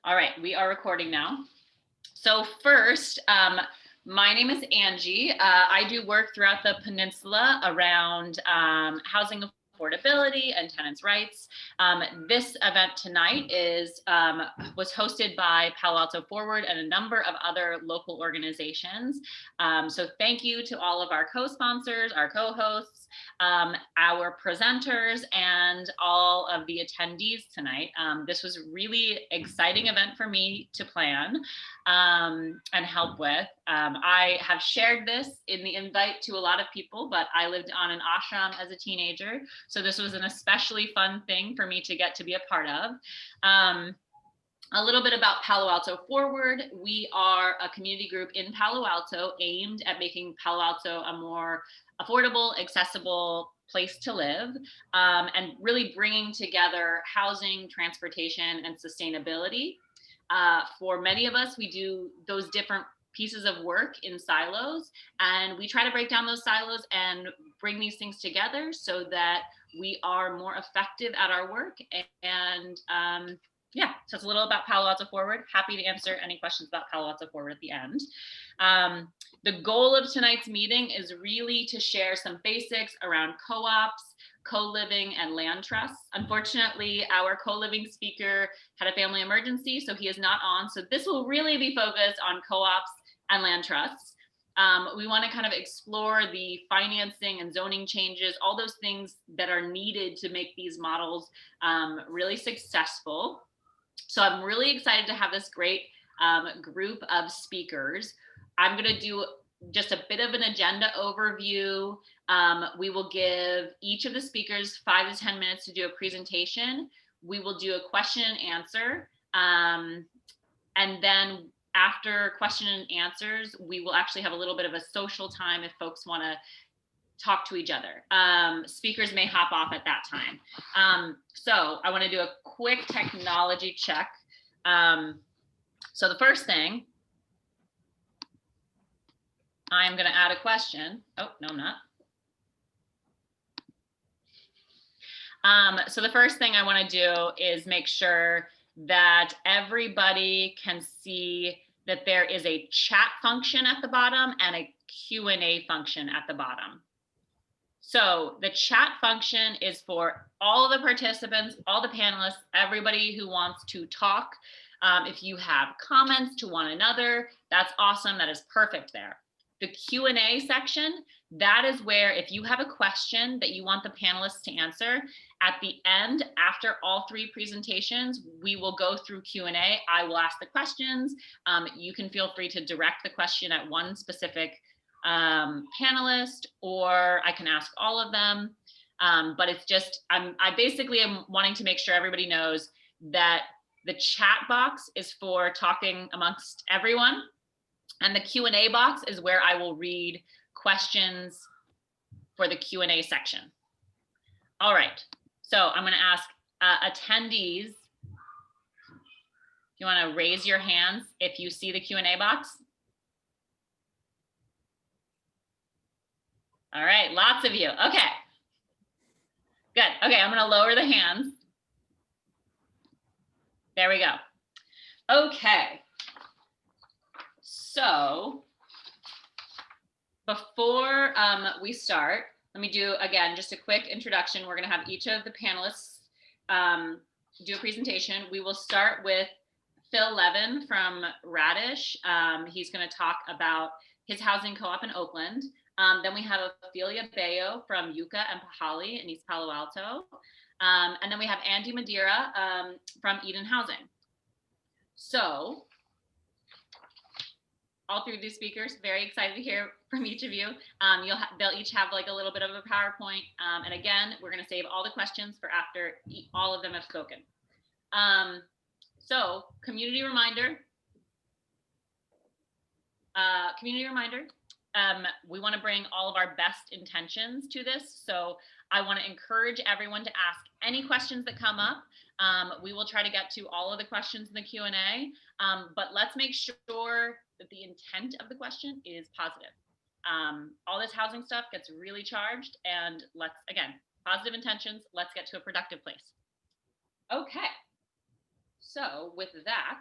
All right, we are recording now. So first, my name is Angie. I do work throughout the peninsula around housing affordability and tenants' rights. This event tonight was hosted by Palo Alto Forward and a number of other local organizations. So thank you to all of our co-sponsors, our co-hosts, our presenters, and all of the attendees tonight. This was a really exciting event for me to plan and help with. I have shared this in the invite to a lot of people, but I lived on an ashram as a teenager, so this was an especially fun thing for me to get to be a part of. A little bit about Palo Alto Forward. We are a community group in Palo Alto aimed at making Palo Alto a more affordable, accessible place to live, and really bringing together housing, transportation, and sustainability. For many of us, we do those different pieces of work in silos, and we try to break down those silos and bring these things together so that we are more effective at our work. And yeah, so it's a little about Palo Alto Forward. Happy to answer any questions about Palo Alto Forward at the end. The goal of tonight's meeting is really to share some basics around co-ops, co-living, and land trusts. Unfortunately, our co-living speaker had a family emergency, so he is not on. So this will really be focused on co-ops and land trusts. We want to kind of explore the financing and zoning changes, all those things that are needed to make these models really successful. So I'm really excited to have this great group of speakers. I'm going to do just a bit of an agenda overview. We will give each of the speakers 5 to 10 minutes to do a presentation. We will do a question and answer. And then after question and answers, we will actually have a little bit of a social time if folks want to talk to each other. Speakers may hop off at that time. So I want to do a quick technology check. So the first thing, I'm going to add a question. Oh, no, I'm not. So the first thing I want to do is make sure that everybody can see that there is a chat function at the bottom and a Q&A function at the bottom. So the chat function is for all the participants, all the panelists, everybody who wants to talk. If you have comments to one another, that's awesome. That is perfect there. The Q&A section, that is where if you have a question that you want the panelists to answer, at the end, after all 3 presentations, we will go through Q&A. I will ask the questions. You can feel free to direct the question at one specific panelist, or I can ask all of them. But it's just, I basically am wanting to make sure everybody knows that the chat box is for talking amongst everyone. And the Q&A box is where I will read questions for the Q&A section. All right, so I'm gonna ask attendees, you wanna raise your hands if you see the Q&A box? All right, lots of you, okay. Good, okay, I'm gonna lower the hands. There we go. Okay. So before we start, let me do, again, just a quick introduction. We're going to have each of the panelists do a presentation. We will start with Levin from Radish. He's going to talk about his housing co-op in Oakland. Then we have Ofelia Bello from YUCA and PAHALI in East Palo Alto. And then we have Madeira from Eden Housing. So all 3 of these speakers, very excited to hear from each of you. They'll each have like a little bit of a PowerPoint. And again, we're going to save all the questions for after all of them have spoken. So community reminder. We want to bring all of our best intentions to this. So I want to encourage everyone to ask any questions that come up. We will try to get to all of the questions in the Q&A, but let's make sure that the intent of the question is positive. All this housing stuff gets really charged, and let's, again, positive intentions, let's get to a productive place. Okay, So with that,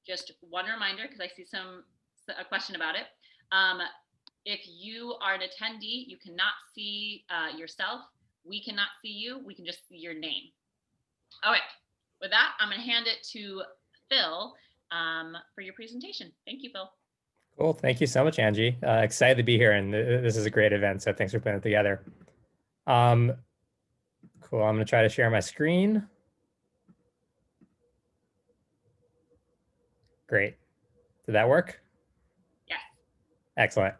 just one reminder, because I see a question about it. If you are an attendee, you cannot see yourself. We cannot see you. We can just see your name. All right. With that, I'm going to hand it to Phil for your presentation. Thank you, Phil. Cool. Thank you so much, Angie. Excited to be here, and this is a great event, so thanks for putting it together. Cool. I'm going to try to share my screen. Great. Did that work? Yes. Excellent.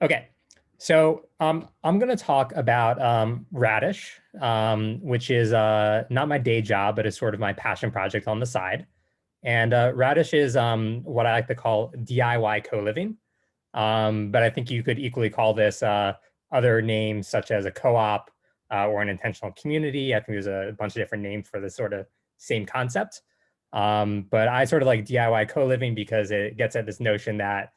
Okay. So I'm going to talk about Radish, which is not my day job, but it's sort of my passion project on the side. And Radish is what I like to call DIY co-living. But I think you could equally call this other names such as a co-op or an intentional community. I think there's a bunch of different names for this sort of same concept. But I sort of like DIY co-living because it gets at this notion that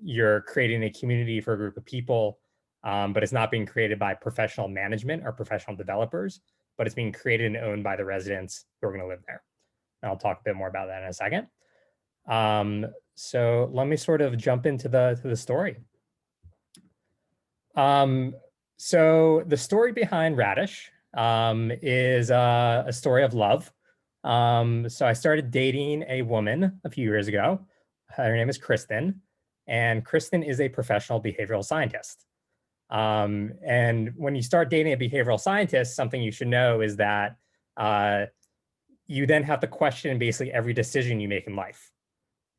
you're creating a community for a group of people, but it's not being created by professional management or professional developers, but it's being created and owned by the residents who are going to live there. And I'll talk a bit more about that in a second. So let me sort of jump into the story. So the story behind Radish is a story of love. So I started dating a woman a few years ago. Her name is Kristen, and Kristen is a professional behavioral scientist. And when you start dating a behavioral scientist, something you should know is that you then have to question basically every decision you make in life.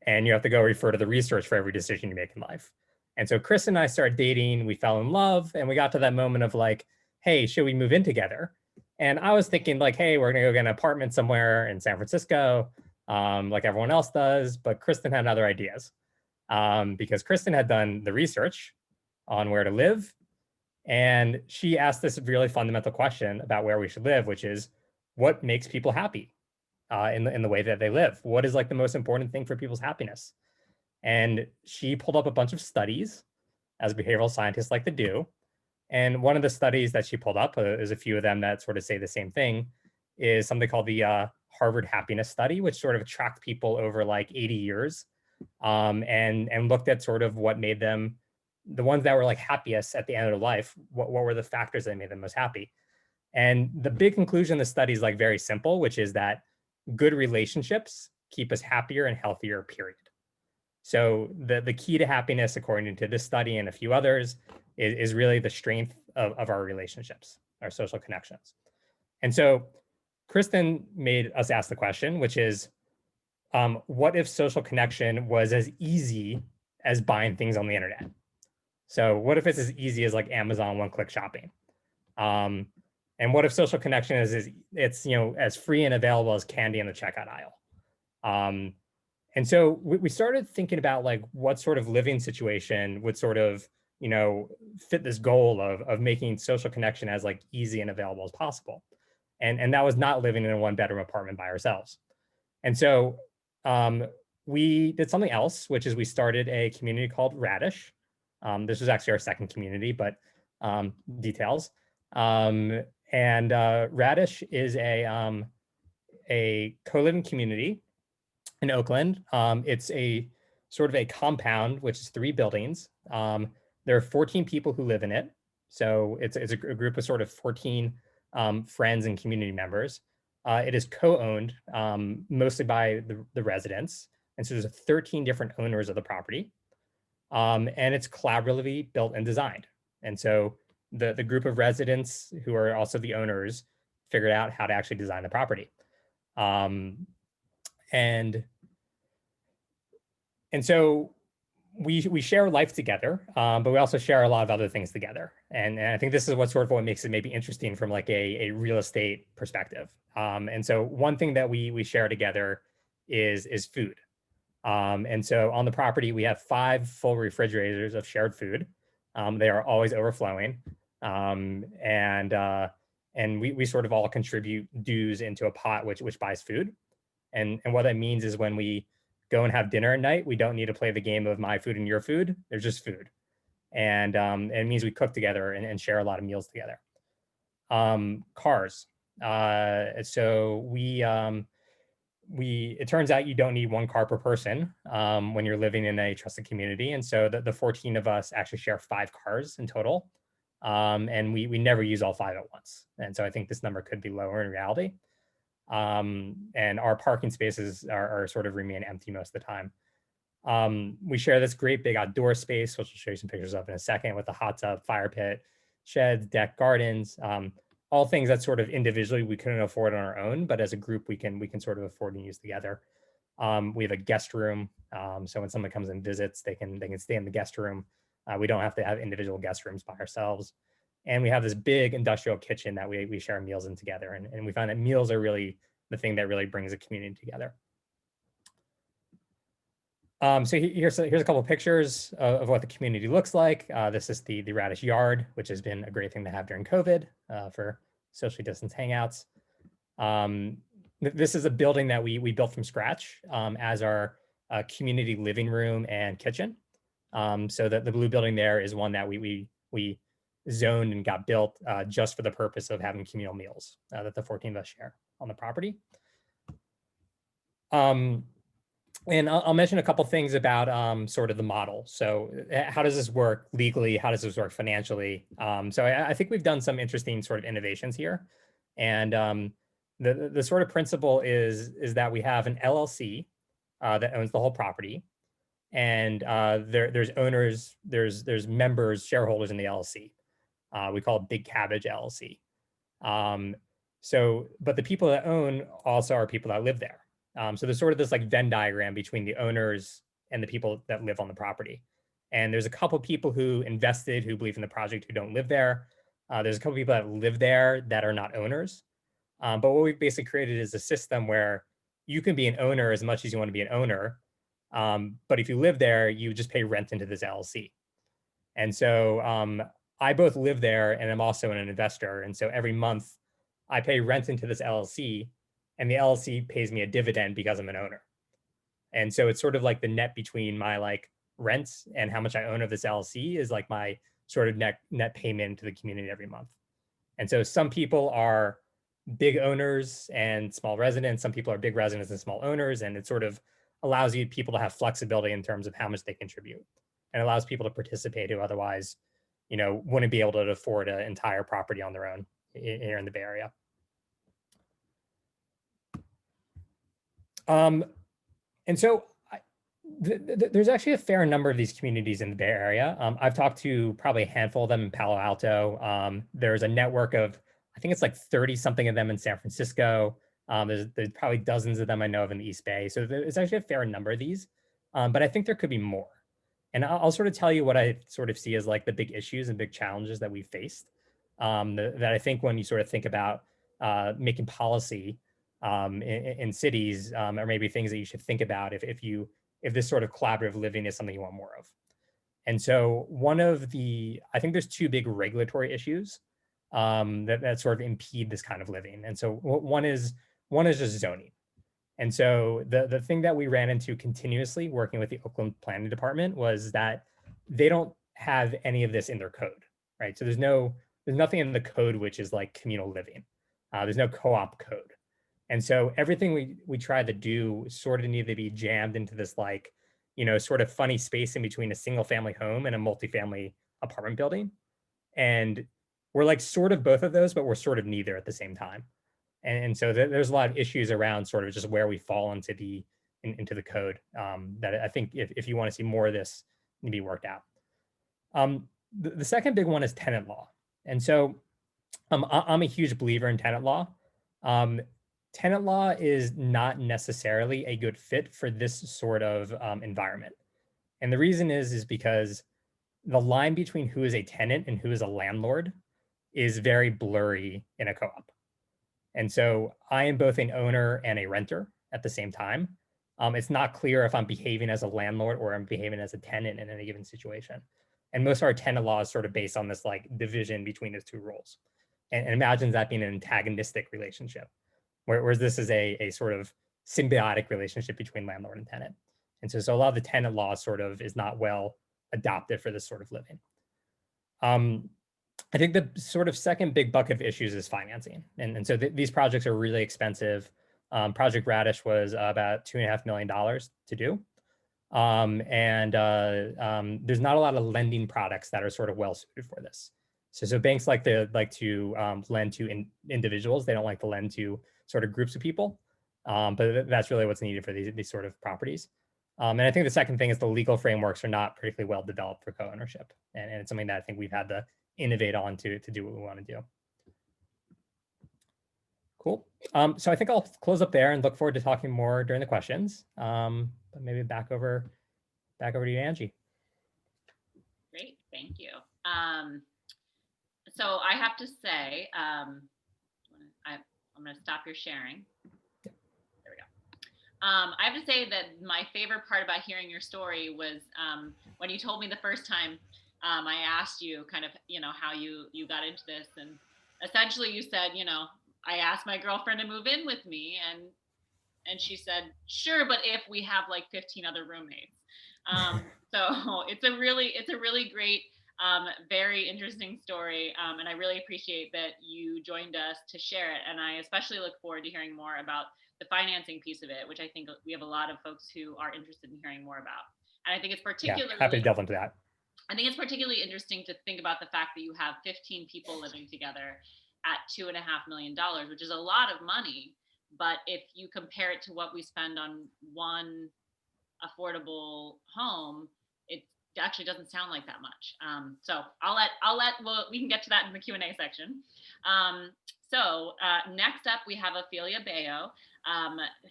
And you have to go refer to the research for every decision you make in life. And so Chris and I started dating, we fell in love, and we got to that moment of like, hey, should we move in together? And I was thinking like, hey, we're gonna go get an apartment somewhere in San Francisco, like everyone else does. But Kristen had other ideas because Kristen had done the research on where to live. And she asked this really fundamental question about where we should live, which is what makes people happy in the way that they live? What is like the most important thing for people's happiness? And she pulled up a bunch of studies, as behavioral scientists like to do. And one of the studies that she pulled up, is a few of them that sort of say the same thing, is something called the Harvard Happiness Study, which sort of tracked people over like 80 years and looked at sort of what made them, the ones that were like happiest at the end of their life, what were the factors that made them most happy? And the big conclusion of the study is like very simple, which is that good relationships keep us happier and healthier, period. So the key to happiness, according to this study and a few others, is really the strength of our relationships, our social connections. And so Kristen made us ask the question, which is, what if social connection was as easy as buying things on the internet? So what if it's as easy as like Amazon one-click shopping? And what if social connection is it's as free and available as candy in the checkout aisle? And so we started thinking about like what sort of living situation would sort of fit this goal of making social connection as like easy and available as possible. And that was not living in a one-bedroom apartment by ourselves. And so we did something else, which is we started a community called Radish. This was actually our second community, but details. And Radish is a co-living community in Oakland. It's a sort of a compound, which is 3 buildings. There are 14 people who live in it. So it's a group of sort of 14 friends and community members. It is co-owned mostly by the residents. And so there's 13 different owners of the property. And it's collaboratively built and designed. And so the group of residents who are also the owners figured out how to actually design the property. And so we share life together, but we also share a lot of other things together. And I think this is what makes it maybe interesting from like a real estate perspective. And so one thing that we share together is food. And so on the property, we have 5 full refrigerators of shared food. They are always overflowing. And we sort of all contribute dues into a pot which buys food. And what that means is when we go and have dinner at night, we don't need to play the game of my food and your food. There's just food. And it means we cook together and share a lot of meals together. Cars. So it turns out you don't need one car per person when you're living in a trusted community. And so the 14 of us actually share 5 cars in total. And we never use all 5 at once. And so I think this number could be lower in reality. And our parking spaces are sort of remain empty most of the time. We share this great big outdoor space, which I'll show you some pictures of in a second, with a hot tub, fire pit, sheds, deck, gardens, all things that sort of individually we couldn't afford on our own, but as a group we can sort of afford and use together. We have a guest room, so when someone comes and visits, they can stay in the guest room. We don't have to have individual guest rooms by ourselves. And we have this big industrial kitchen that we share meals in together. And we find that meals are really the thing that really brings a community together. So here's a couple of pictures of what the community looks like. This is the Radish yard, which has been a great thing to have during COVID for socially distanced hangouts. This is a building that we built from scratch as our community living room and kitchen. So that the blue building there is one that we zoned and got built just for the purpose of having communal meals that the 14 of us share on the property. And I'll mention a couple things about sort of the model. So how does this work legally? How does this work financially? So I think we've done some interesting sort of innovations here. And the sort of principle is that we have an LLC that owns the whole property. And there's owners, there's members, shareholders in the LLC. We call it Big Cabbage LLC. But the people that own also are people that live there. So there's sort of this like Venn diagram between the owners and the people that live on the property. And there's a couple people who invested, who believe in the project, who don't live there. There's a couple people that live there that are not owners. But what we've basically created is a system where you can be an owner as much as you want to be an owner. But if you live there, you just pay rent into this LLC. And so I both live there and I'm also an investor. And so every month I pay rent into this LLC, and the LLC pays me a dividend because I'm an owner. And so it's sort of like the net between my like rents and how much I own of this LLC is like my sort of net payment to the community every month. And so some people are big owners and small residents. Some people are big residents and small owners. And it sort of allows people to have flexibility in terms of how much they contribute, and allows people to participate who otherwise, wouldn't be able to afford an entire property on their own here in the Bay Area. And so there's actually a fair number of these communities in the Bay Area. I've talked to probably a handful of them in Palo Alto. There's a network of, I think it's like 30 something of them in San Francisco. There's probably dozens of them I know of in the East Bay. So there's actually a fair number of these, but I think there could be more. And I'll sort of tell you what I sort of see as like the big issues and big challenges that we faced that I think when you sort of think about making policy in cities, or maybe things that you should think about if this sort of collaborative living is something you want more of. And so I think there's 2 big regulatory issues that sort of impede this kind of living. And so one is just zoning. And so the thing that we ran into continuously working with the Oakland Planning Department was that they don't have any of this in their code, right? So there's nothing in the code which is like communal living. There's no co-op code. And so everything we tried to do sort of needed to be jammed into this like, sort of funny space in between a single family home and a multifamily apartment building. And we're like sort of both of those, but we're sort of neither at the same time. And so there's a lot of issues around sort of just where we fall into the code that I think if you want to see more of this, need to be worked out. The second big one is tenant law. And so I'm a huge believer in tenant law. Tenant law is not necessarily a good fit for this sort of environment. And the reason is because the line between who is a tenant and who is a landlord is very blurry in a co-op. And so I am both an owner and a renter at the same time. It's not clear if I'm behaving as a landlord or I'm behaving as a tenant in any given situation. And most of our tenant law is sort of based on this like division between those 2 roles. And imagines that being an antagonistic relationship, whereas this is a sort of symbiotic relationship between landlord and tenant. And so a lot of the tenant law sort of is not well adopted for this sort of living. I think the sort of second big bucket of issues is financing. And so these projects are really expensive. Project Radish was about $2.5 million to do. There's not a lot of lending products that are sort of well suited for this. So banks like to lend to individuals. They don't like to lend to sort of groups of people. But that's really what's needed for these sort of properties. And I think the second thing is the legal frameworks are not particularly well developed for co-ownership. And it's something that I think we've had to innovate on to do what we want to do. Cool. So I think I'll close up there and look forward to talking more during the questions. But maybe back over to you, Angie. Great, thank you. So I have to say, I'm going to stop your sharing. There we go. I have to say that my favorite part about hearing your story was when you told me the first time. I asked you kind of, how you got into this, and essentially you said, I asked my girlfriend to move in with me, and she said, sure, but if we have like 15 other roommates. So it's a really great, very interesting story. And I really appreciate that you joined us to share it. And I especially look forward to hearing more about the financing piece of it, which I think we have a lot of folks who are interested in hearing more about. And I think it's particularly happy to delve into that. I think it's particularly interesting to think about the fact that you have 15 people living together at $2.5 million, which is a lot of money. But if you compare it to what we spend on one affordable home, it actually doesn't sound like that much. So we can get to that in the Q&A section. So next up, we have Ofelia Bello,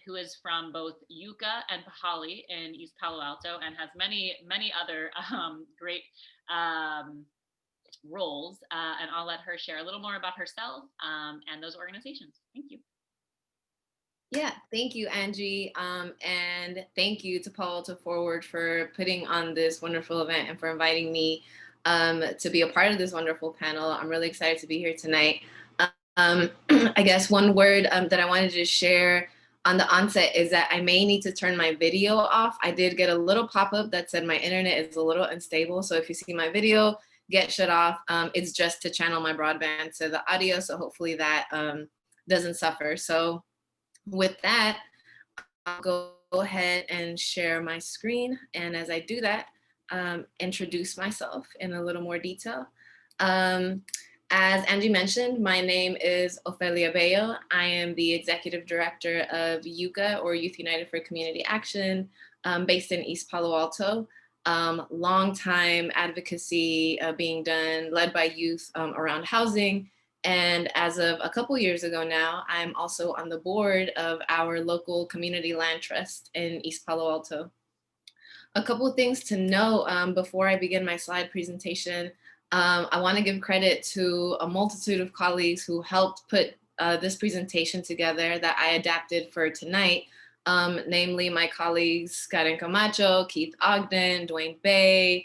who is from both YUCA and PAHALI in East Palo Alto, and has many other great roles. And I'll let her share a little more about herself and those organizations. Thank you. Yeah, thank you, Angie. And thank you to Palo Alto Forward for putting on this wonderful event and for inviting me to be a part of this wonderful panel. I'm really excited to be here tonight. I guess one word that I wanted to share on the onset is that I may need to turn my video off. I did get a little pop-up that said my internet is a little unstable. So if you see my video get shut off, it's just to channel my broadband to the audio. So hopefully that doesn't suffer. So with that, I'll go ahead and share my screen. And as I do that, introduce myself in a little more detail. As Angie mentioned, my name is Ofelia Bello. I am the Executive Director of YUCA, or Youth United for Community Action, based in East Palo Alto. Long time advocacy being done, led by youth around housing. And as of a couple years ago now, I'm also on the board of our local community land trust in East Palo Alto. A couple of things to know before I begin my slide presentation. I want to give credit to a multitude of colleagues who helped put this presentation together that I adapted for tonight, namely my colleagues Karen Camacho, Keith Ogden, Dwayne Bay,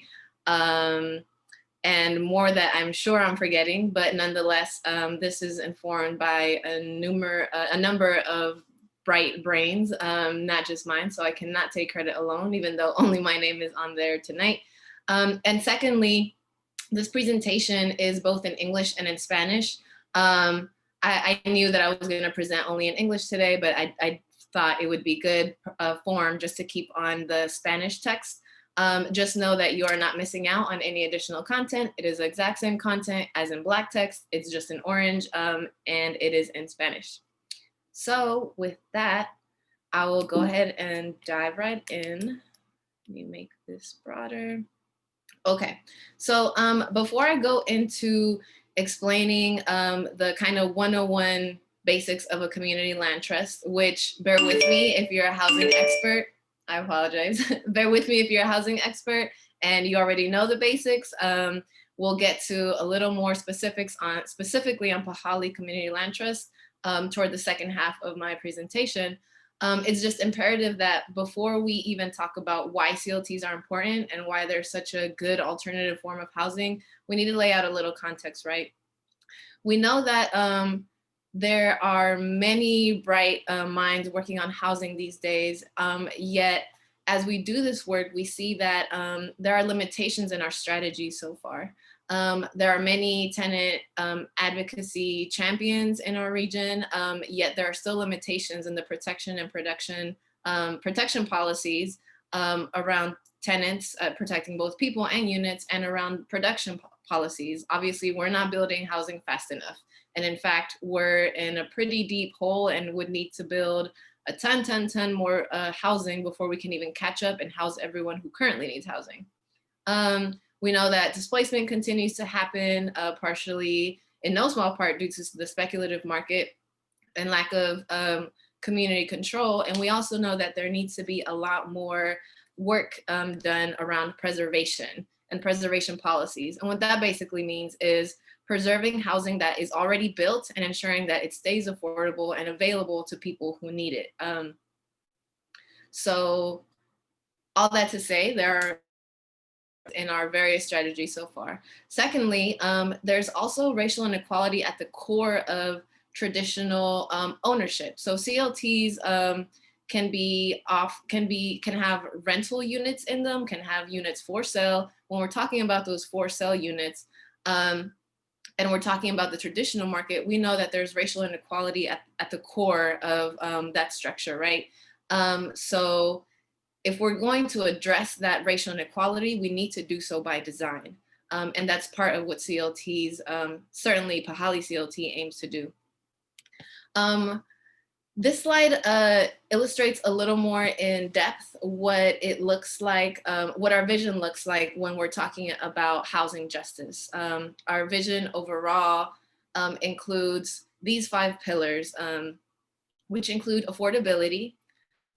and more that I'm sure I'm forgetting, but nonetheless, this is informed by a number of bright brains, not just mine, so I cannot take credit alone, even though only my name is on there tonight. And secondly, this presentation is both in English and in Spanish. I knew that I was going to present only in English today, but I thought it would be good form just to keep on the Spanish text. Just know that you are not missing out on any additional content. It is the exact same content as in black text. It's just in orange, and it is in Spanish. So with that, I will go ahead and dive right in. Let me make this broader. Okay, so before I go into explaining the kind of 101 basics of a community land trust, which bear with me if you're a housing expert, I apologize. Bear with me if you're a housing expert and you already know the basics. We'll get to a little more specifically on PAHALI Community Land Trust toward the second half of my presentation. It's just imperative that before we even talk about why CLTs are important and why they're such a good alternative form of housing, we need to lay out a little context, right? We know that there are many bright minds working on housing these days, yet as we do this work, we see that there are limitations in our strategy so far. There are many tenant advocacy champions in our region, yet there are still limitations in the protection and protection policies around tenants, protecting both people and units, and around production policies. Obviously, we're not building housing fast enough. And in fact, we're in a pretty deep hole and would need to build a ton more housing before we can even catch up and house everyone who currently needs housing. We know that displacement continues to happen, partially in no small part due to the speculative market and lack of community control. And we also know that there needs to be a lot more work done around preservation and preservation policies. And what that basically means is preserving housing that is already built and ensuring that it stays affordable and available to people who need it. So all that to say, there are in our various strategies so far. Secondly, there's also racial inequality at the core of traditional ownership. So CLTs can have rental units in them, can have units for sale. When we're talking about those for sale units, and we're talking about the traditional market, we know that there's racial inequality at the core of that structure, right? So if we're going to address that racial inequality, we need to do so by design. And that's part of what CLTs, certainly PAHALI CLT aims to do. This slide illustrates a little more in depth what it looks like, what our vision looks like when we're talking about housing justice. Our vision overall includes these 5 pillars, which include affordability,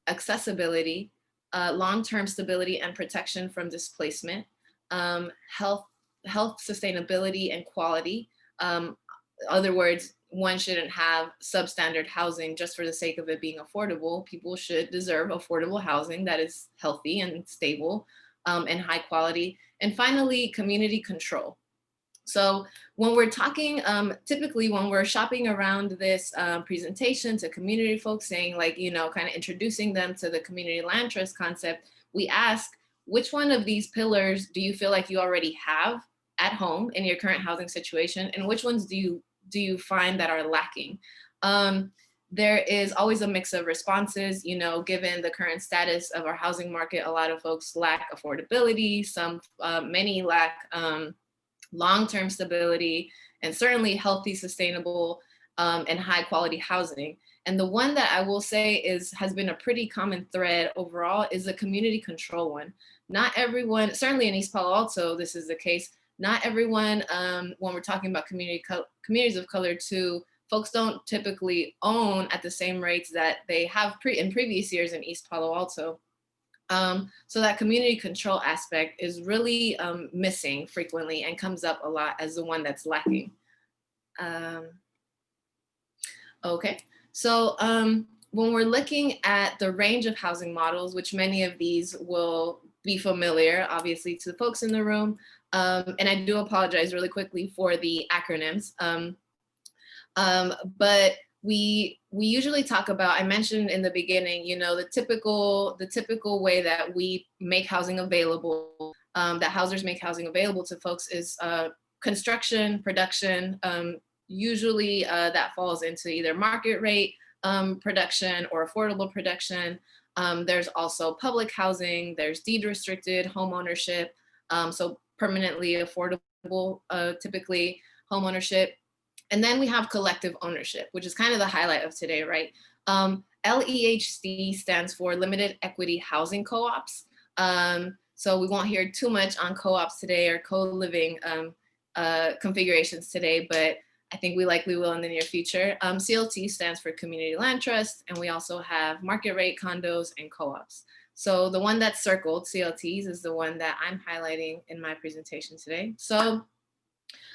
accessibility, long-term stability and protection from displacement, health, sustainability, and quality. Other words, one shouldn't have substandard housing just for the sake of it being affordable. People should deserve affordable housing that is healthy and stable and high quality. And finally, community control. So when we're talking, typically when we're shopping around this presentation to community folks, saying like, kind of introducing them to the community land trust concept, we ask, which one of these pillars do you feel like you already have at home in your current housing situation? And which ones do you find that are lacking? There is always a mix of responses, given the current status of our housing market. A lot of folks lack affordability, many lack long-term stability, and certainly healthy, sustainable, and high quality housing. And the one that I will say has been a pretty common thread overall is the community control one. Not everyone, certainly in East Palo Alto, this is the case. Not everyone, when we're talking about communities of color too, folks don't typically own at the same rates that they have in previous years in East Palo Alto. So that community control aspect is really missing frequently and comes up a lot as the one that's lacking. Okay, so when we're looking at the range of housing models, which many of these will be familiar, obviously, to the folks in the room, and I do apologize really quickly for the acronyms, but we usually talk about, I mentioned in the beginning, the typical way that we make housing available, that housers make housing available to folks is construction, production. Usually that falls into either market rate production or affordable production. There's also public housing, there's deed restricted home ownership, so permanently affordable, typically home ownership. And then we have collective ownership, which is kind of the highlight of today, right? LEHC stands for Limited Equity Housing Co-ops. So we won't hear too much on co-ops today or co-living configurations today, but I think we likely will in the near future. CLT stands for Community Land Trust, and we also have market rate condos and co-ops. So the one that's circled, CLTs, is the one that I'm highlighting in my presentation today. So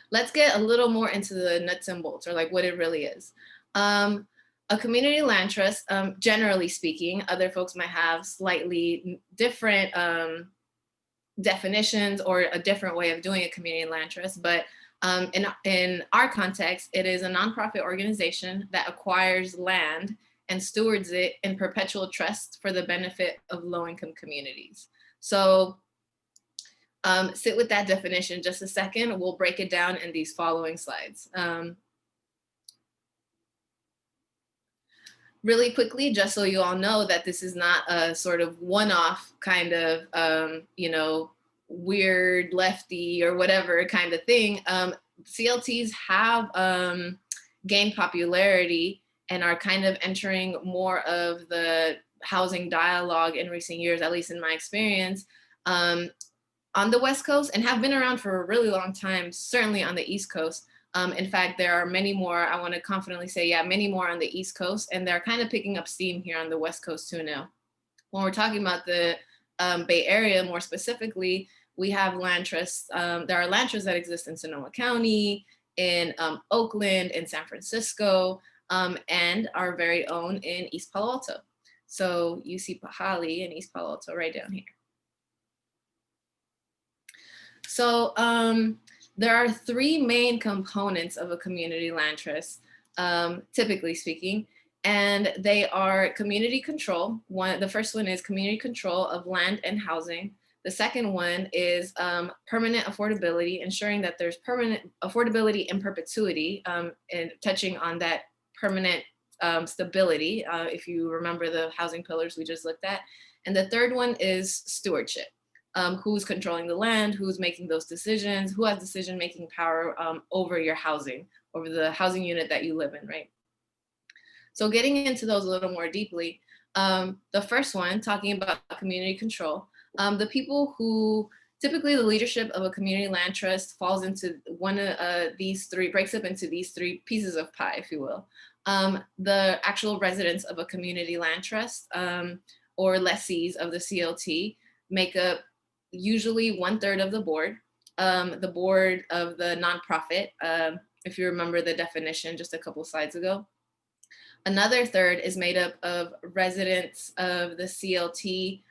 let's get a little more into the nuts and bolts, or like what it really is. A community land trust, generally speaking, other folks might have slightly different definitions or a different way of doing a community land trust, but in our context, it is a nonprofit organization that acquires land and stewards it in perpetual trust for the benefit of low-income communities. So Sit with that definition just a second. We'll break it down in these following slides. Really quickly, just so you all know that this is not a sort of one-off kind of, you know, weird lefty or whatever kind of thing. CLTs have gained popularity and are kind of entering more of the housing dialogue in recent years, at least in my experience, on the West Coast, and have been around for a really long time, certainly on the East Coast. In fact, there are many more, I want to confidently say, yeah, many more on the East Coast, and they're kind of picking up steam here on the West Coast too now. When we're talking about the Bay Area more specifically, we have land trusts. There are land trusts that exist in Sonoma County, in Oakland, in San Francisco, and our very own in East Palo Alto. So you see PAHALI in East Palo Alto right down here. So there are three main components of a community land trust, typically speaking, and they are community control. The first one is community control of land and housing. The second one is permanent affordability, ensuring that there's permanent affordability in perpetuity, and touching on that permanent stability, if you remember the housing pillars we just looked at. And the third one is stewardship. Who's controlling the land, who's making those decisions, who has decision-making power over your housing, over the housing unit that you live in, right? So getting into those a little more deeply, the first one, talking about community control, the people who, typically the leadership of a community land trust falls into one of these three, breaks up into these three pieces of pie, if you will. The actual residents of a community land trust or lessees of the CLT make up usually 1/3 of the board of the nonprofit, if you remember the definition just a couple slides ago. Another third is made up of residents of the CLT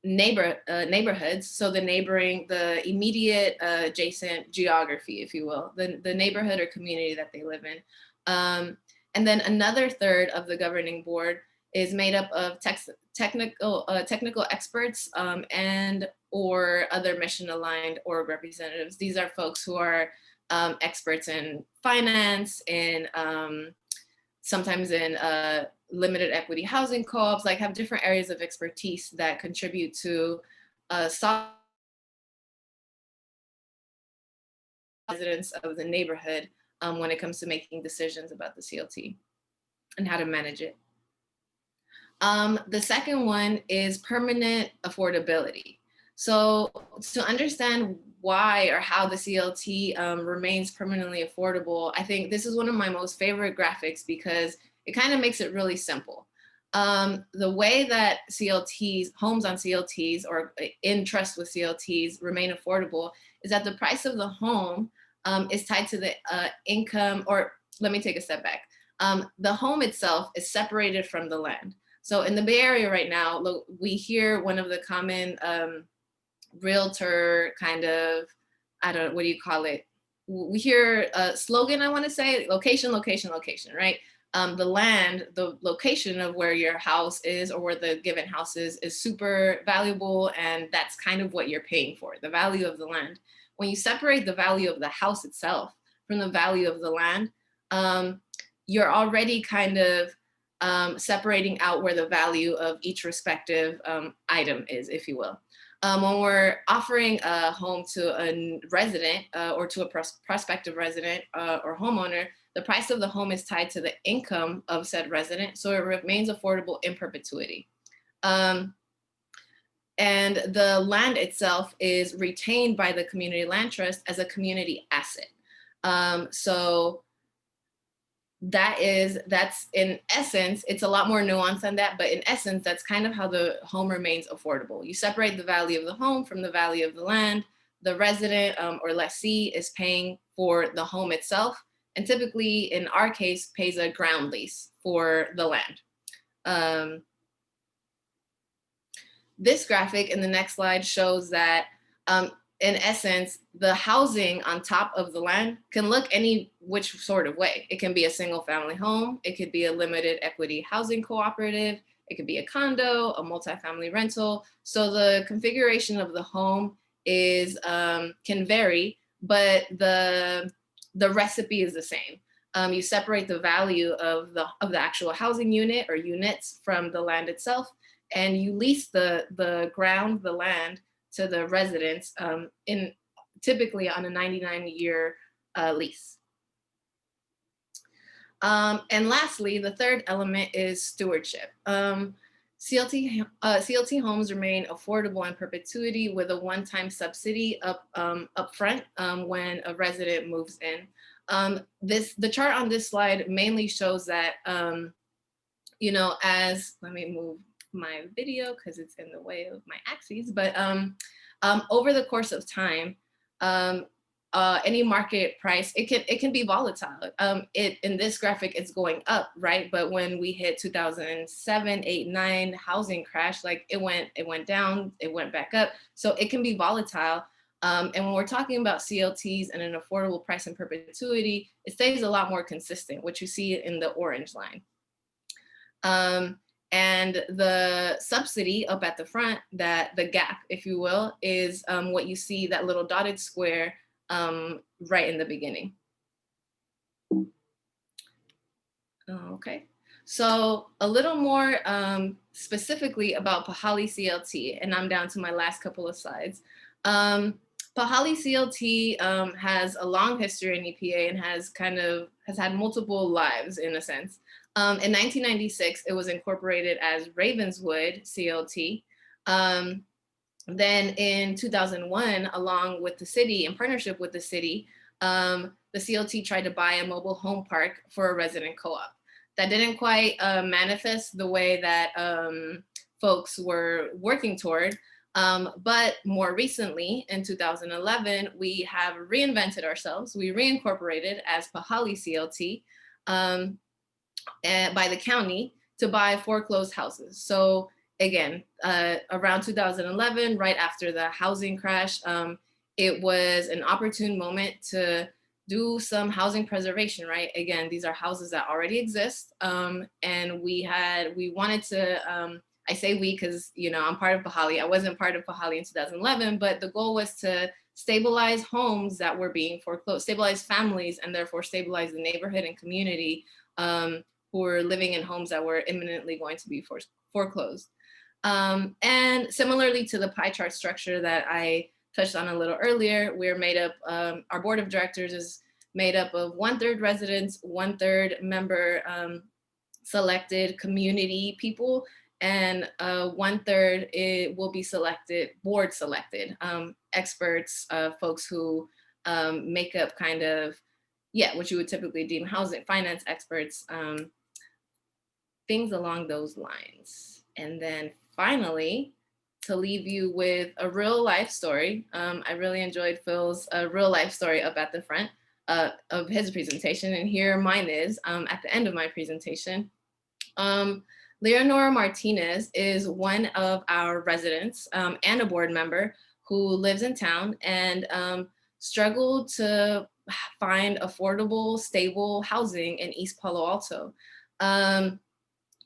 neighborhoods, so the immediate adjacent geography, if you will, the neighborhood or community that they live in. And then another third of the governing board is made up of technical experts and or other mission aligned org representatives. These are folks who are experts in finance, in sometimes in limited equity housing co-ops, like have different areas of expertise that contribute to residents of the neighborhood when it comes to making decisions about the CLT and how to manage it. The second one is permanent affordability. So to understand why or how the CLT remains permanently affordable, I think this is one of my most favorite graphics because it kind of makes it really simple. The way that CLTs, homes on CLTs or in trust with CLTs remain affordable is that the price of the home is tied to the income, or let me take a step back. The home itself is separated from the land. So in the Bay Area right now, look, we hear one of the common realtor kind of, I don't know, what do you call it? We hear a slogan, I want to say, location, location, location, right? The land, the location of where your house is or where the given house is super valuable, and that's kind of what you're paying for, the value of the land. When you separate the value of the house itself from the value of the land, you're already kind of separating out where the value of each respective item is, if you will. When we're offering a home to a resident or to a prospective resident or homeowner, the price of the home is tied to the income of said resident, so it remains affordable in perpetuity. And the land itself is retained by the community land trust as a community asset. So that's in essence, it's a lot more nuanced than that, but in essence, that's kind of how the home remains affordable. You separate the value of the home from the value of the land. The resident or lessee is paying for the home itself, and typically in our case pays a ground lease for the land. This graphic in the next slide shows that in essence, the housing on top of the land can look any which sort of way. It can be a single family home. It could be a limited equity housing cooperative. It could be a condo, a multifamily rental. So the configuration of the home is can vary, but the recipe is the same. You separate the value of the actual housing unit or units from the land itself, and you lease the land to the residents in typically on a 99-year lease. And lastly, the third element is stewardship. CLT homes remain affordable in perpetuity with a one-time subsidy up front when a resident moves in. The chart on this slide mainly shows that, you know, let me move my video because it's in the way of my axes, but over the course of time, any market price, it can be volatile. In this graphic, it's going up, right? But when we hit 2007, 8, 9 housing crash, like it went down, it went back up. So it can be volatile. And when we're talking about CLTs and an affordable price in perpetuity, it stays a lot more consistent, which you see in the orange line. And the subsidy up at the front, that the gap, if you will, is what you see, that little dotted square right in the beginning. Okay, so a little more specifically about PAHALI CLT, and I'm down to my last couple of slides. PAHALI CLT has a long history in EPA and has had multiple lives in a sense. In 1996, it was incorporated as Ravenswood CLT. Then in 2001, along with the city, in partnership with the city, the CLT tried to buy a mobile home park for a resident co-op. That didn't quite manifest the way that folks were working toward. But more recently, in 2011, we have reinvented ourselves. We reincorporated as PAHALI CLT by the county to buy foreclosed houses. So again, around 2011, right after the housing crash, it was an opportune moment to do some housing preservation, right? Again, these are houses that already exist. And we wanted to, I say we because, you know, I'm part of PAHALI. I wasn't part of PAHALI in 2011, but the goal was to stabilize homes that were being foreclosed, stabilize families, and therefore stabilize the neighborhood and community who were living in homes that were imminently going to be foreclosed. And similarly to the pie chart structure that I touched on a little earlier, we're made up, our board of directors is made up of 1/3 residents, 1/3 member selected community people, and 1/3 it will be selected, board selected, experts, folks who make up kind of, yeah, what you would typically deem housing finance experts, things along those lines. And then finally, to leave you with a real life story, I really enjoyed Phil's real life story up at the front of his presentation, and here mine is at the end of my presentation. Leonora Martinez is one of our residents and a board member who lives in town and struggled to find affordable, stable housing in East Palo Alto.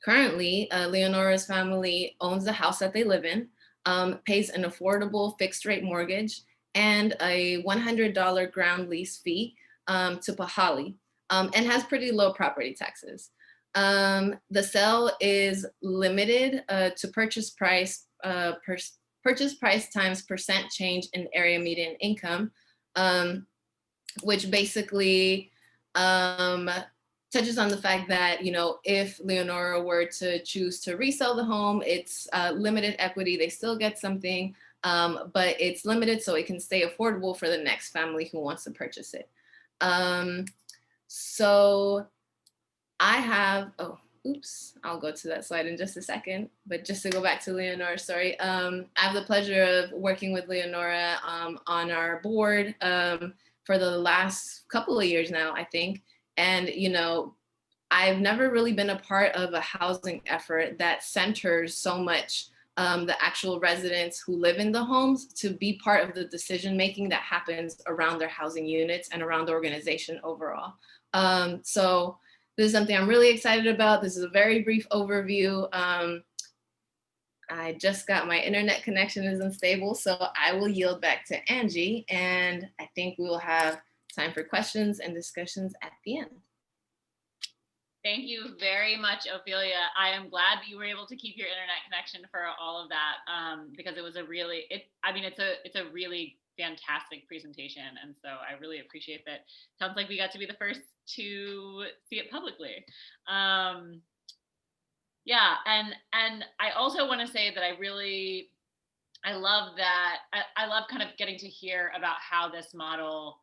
Currently, Leonora's family owns the house that they live in, pays an affordable fixed rate mortgage and a $100 ground lease fee to PAHALI, and has pretty low property taxes. The sale is limited to purchase price times percent change in area median income, which basically touches on the fact that, you know, if Leonora were to choose to resell the home, it's limited equity. They still get something, but it's limited so it can stay affordable for the next family who wants to purchase it. So I have, I'll go to that slide in just a second, but just to go back to Leonora's story, I have the pleasure of working with Leonora on our board for the last couple of years now, I think. And, you know, I've never really been a part of a housing effort that centers so much the actual residents who live in the homes to be part of the decision-making that happens around their housing units and around the organization overall. So this is something I'm really excited about. This is a very brief overview. I just got my internet connection is unstable, so I will yield back to Angie, and I think we will have time for questions and discussions at the end. Thank you very much, Ofelia. I am glad that you were able to keep your internet connection for all of that, because it was a really, it's a really fantastic presentation, and so I really appreciate that. Sounds like we got to be the first to see it publicly. Yeah, and I also want to say that I love that. I love kind of getting to hear about how this model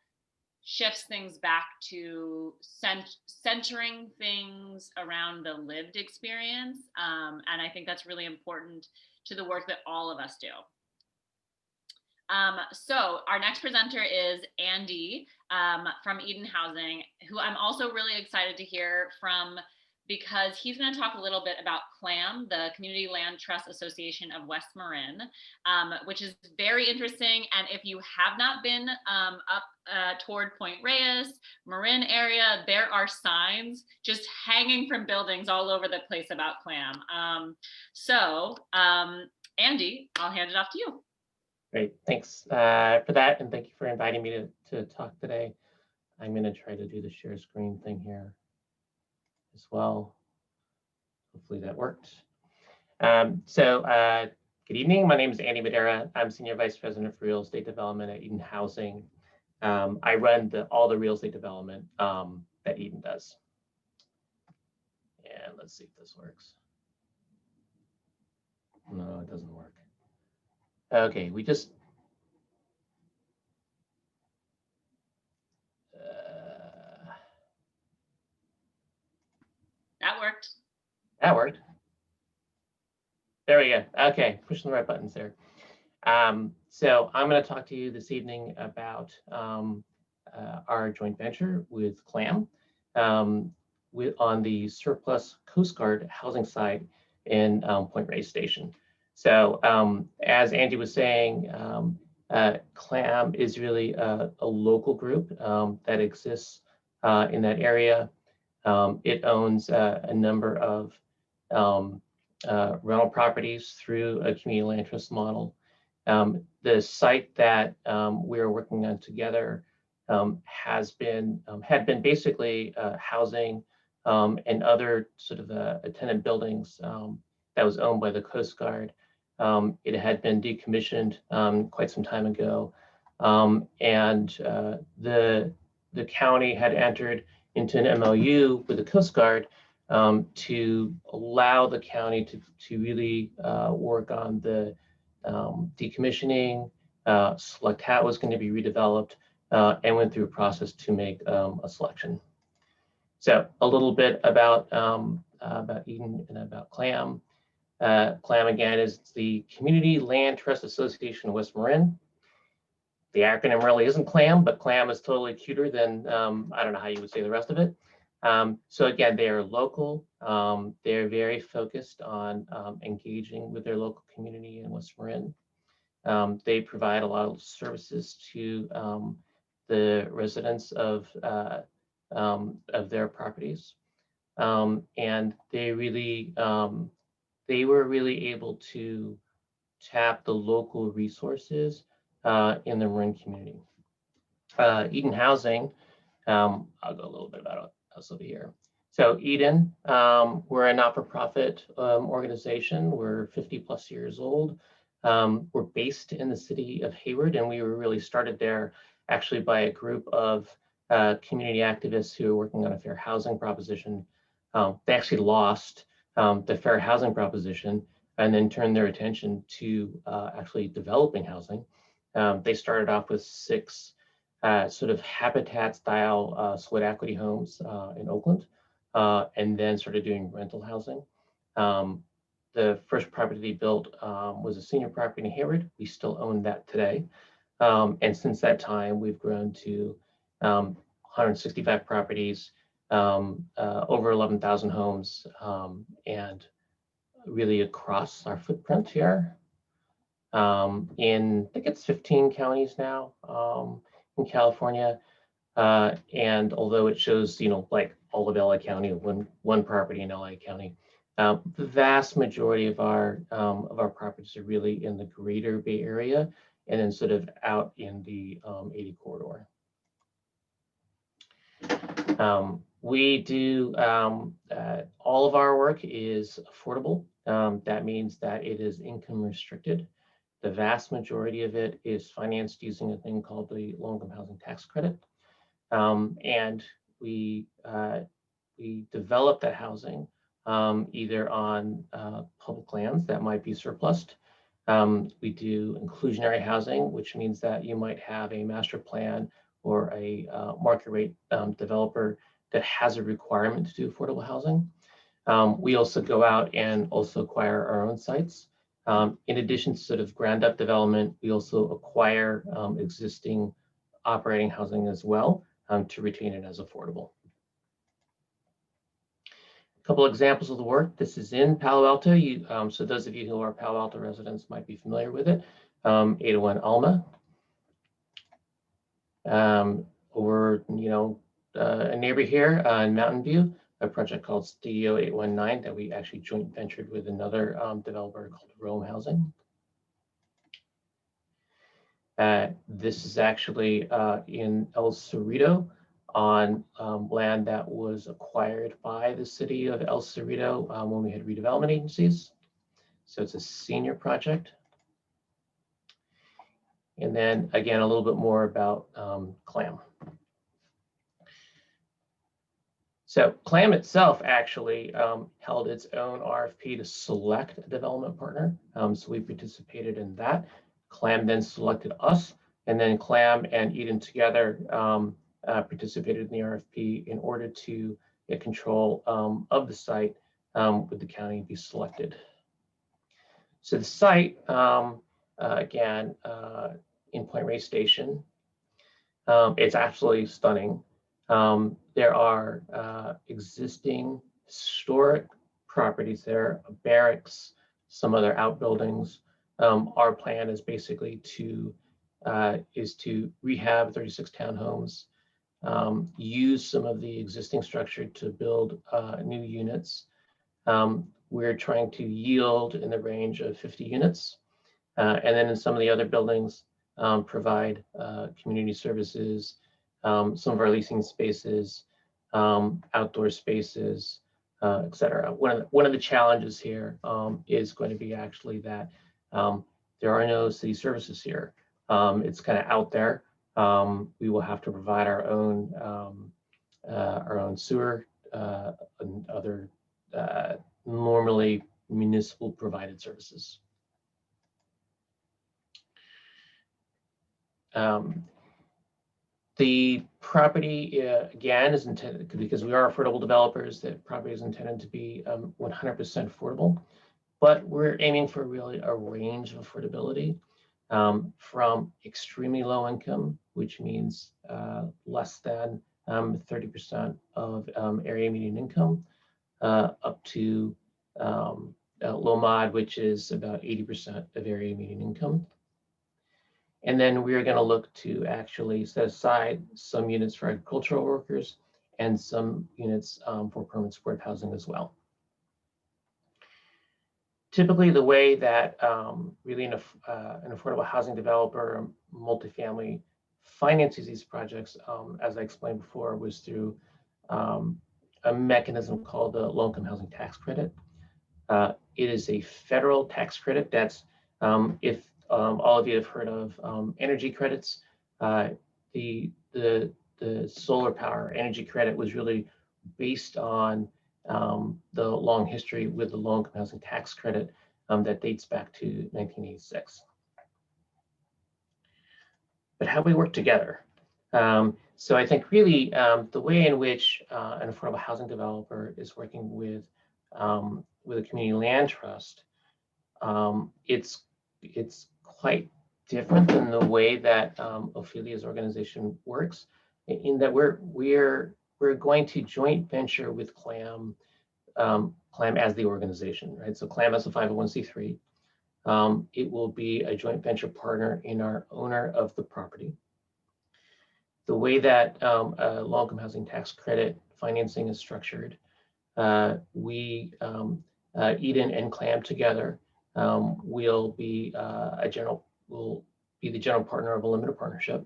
shifts things back to centering things around the lived experience. And I think that's really important to the work that all of us do. So our next presenter is Andy from Eden Housing, who I'm also really excited to hear from, because he's going to talk a little bit about CLAM, the Community Land Trust Association of West Marin, which is very interesting. And if you have not been up toward Point Reyes, Marin area, there are signs just hanging from buildings all over the place about CLAM. Andy, I'll hand it off to you. Great, thanks for that, and thank you for inviting me to talk today. I'm going to try to do the share screen thing here as well. Hopefully that worked. Good evening. My name is Andy Madeira. I'm Senior Vice President for Real Estate Development at Eden Housing. I run all the real estate development that Eden does. And let's see if this works. No, it doesn't work. Okay, we just That worked. That worked. There we go. Okay, pushing the right buttons there. So I'm going to talk to you this evening about our joint venture with CLAM on the surplus Coast Guard housing site in Point Reyes Station. So as Angie was saying, CLAM is really a local group that exists in that area. It owns a number of rental properties through a community land trust model. The site that we're working on together had been basically housing and other sort of tenant buildings that was owned by the Coast Guard. It had been decommissioned quite some time ago, and the county had entered into an MOU with the Coast Guard to allow the county to really work on the decommissioning, select how it was going to be redeveloped, and went through a process to make a selection. So a little bit about Eden and about CLAM. CLAM, again, is the Community Land Trust Association of West Marin. The acronym really isn't CLAM, but CLAM is totally cuter than, I don't know how you would say the rest of it. So again, they are local. They're very focused on engaging with their local community in West Marin. They provide a lot of services to the residents of their properties. And they were really able to tap the local resources in the Marin community. Eden Housing, I'll go a little bit about us over here. So Eden, we're a not-for-profit organization. We're 50+ years old. We're based in the city of Hayward, and we were really started there actually by a group of community activists who are working on a fair housing proposition. They actually lost the fair housing proposition and then turned their attention to actually developing housing. They started off with 6 sort of habitat style sweat equity homes in Oakland, and then started doing rental housing. The first property they built was a senior property in Hayward. We still own that today. And since that time, we've grown to 165 properties, over 11,000 homes, and really across our footprint here. I think it's 15 counties now in California. And although it shows, like all of LA County, one property in LA County, The vast majority of our properties are really in the greater Bay Area and then sort of out in the 80 corridor. We do all of our work is affordable. That means that it is income restricted. The vast majority of it is financed using a thing called the low-income housing tax credit, and we develop that housing either on public lands that might be surplused. We do inclusionary housing, which means that you might have a master plan or a market rate developer that has a requirement to do affordable housing. We also go out and also acquire our own sites. In addition to sort of ground up development, we also acquire existing operating housing as well to retain it as affordable. A couple examples of the work. This is in Palo Alto. So those of you who are Palo Alto residents might be familiar with it. 801 Alma. Over, a neighbor here in Mountain View, a project called Studio 819 that we actually joint ventured with another developer called Rome Housing. This is actually in El Cerrito on land that was acquired by the city of El Cerrito when we had redevelopment agencies. So it's a senior project. And then again, a little bit more about CLAM. So CLAM itself actually held its own RFP to select a development partner. So we participated in that. CLAM then selected us, and then CLAM and Eden together participated in the RFP in order to get control of the site with the county be selected. So the site, again, in Point Reyes Station, it's absolutely stunning. There are existing historic properties there, barracks, some other outbuildings. Our plan is basically to rehab 36 townhomes, use some of the existing structure to build new units. We're trying to yield in the range of 50 units. And then in some of the other buildings, provide community services, some of our leasing spaces, outdoor spaces, et cetera. One of the challenges here is going to be actually that there are no city services here. It's kind of out there. We will have to provide our own sewer and other normally municipal provided services. The property, again, is intended, because we are affordable developers, the property is intended to be 100% affordable, but we're aiming for really a range of affordability from extremely low income, which means less than 30% of area median income, up to low mod, which is about 80% of area median income. And then we are going to look to actually set aside some units for agricultural workers and some units for permanent supportive housing as well. Typically, the way that really an affordable housing developer, multifamily, finances these projects, as I explained before, was through a mechanism called the low-income housing tax credit. It is a federal tax credit. That's if all of you have heard of energy credits. The solar power energy credit was really based on the long history with the low-income housing tax credit that dates back to 1986. But how we work together. So I think really the way in which an affordable housing developer is working with a community land trust, it's quite different than the way that Ophelia's organization works, in that we're going to joint venture with CLAM, CLAM as the organization, right? So CLAM as a 501c3. It will be a joint venture partner in our owner of the property. The way that low-income housing tax credit financing is structured, we Eden and CLAM together will be the general partner of a limited partnership.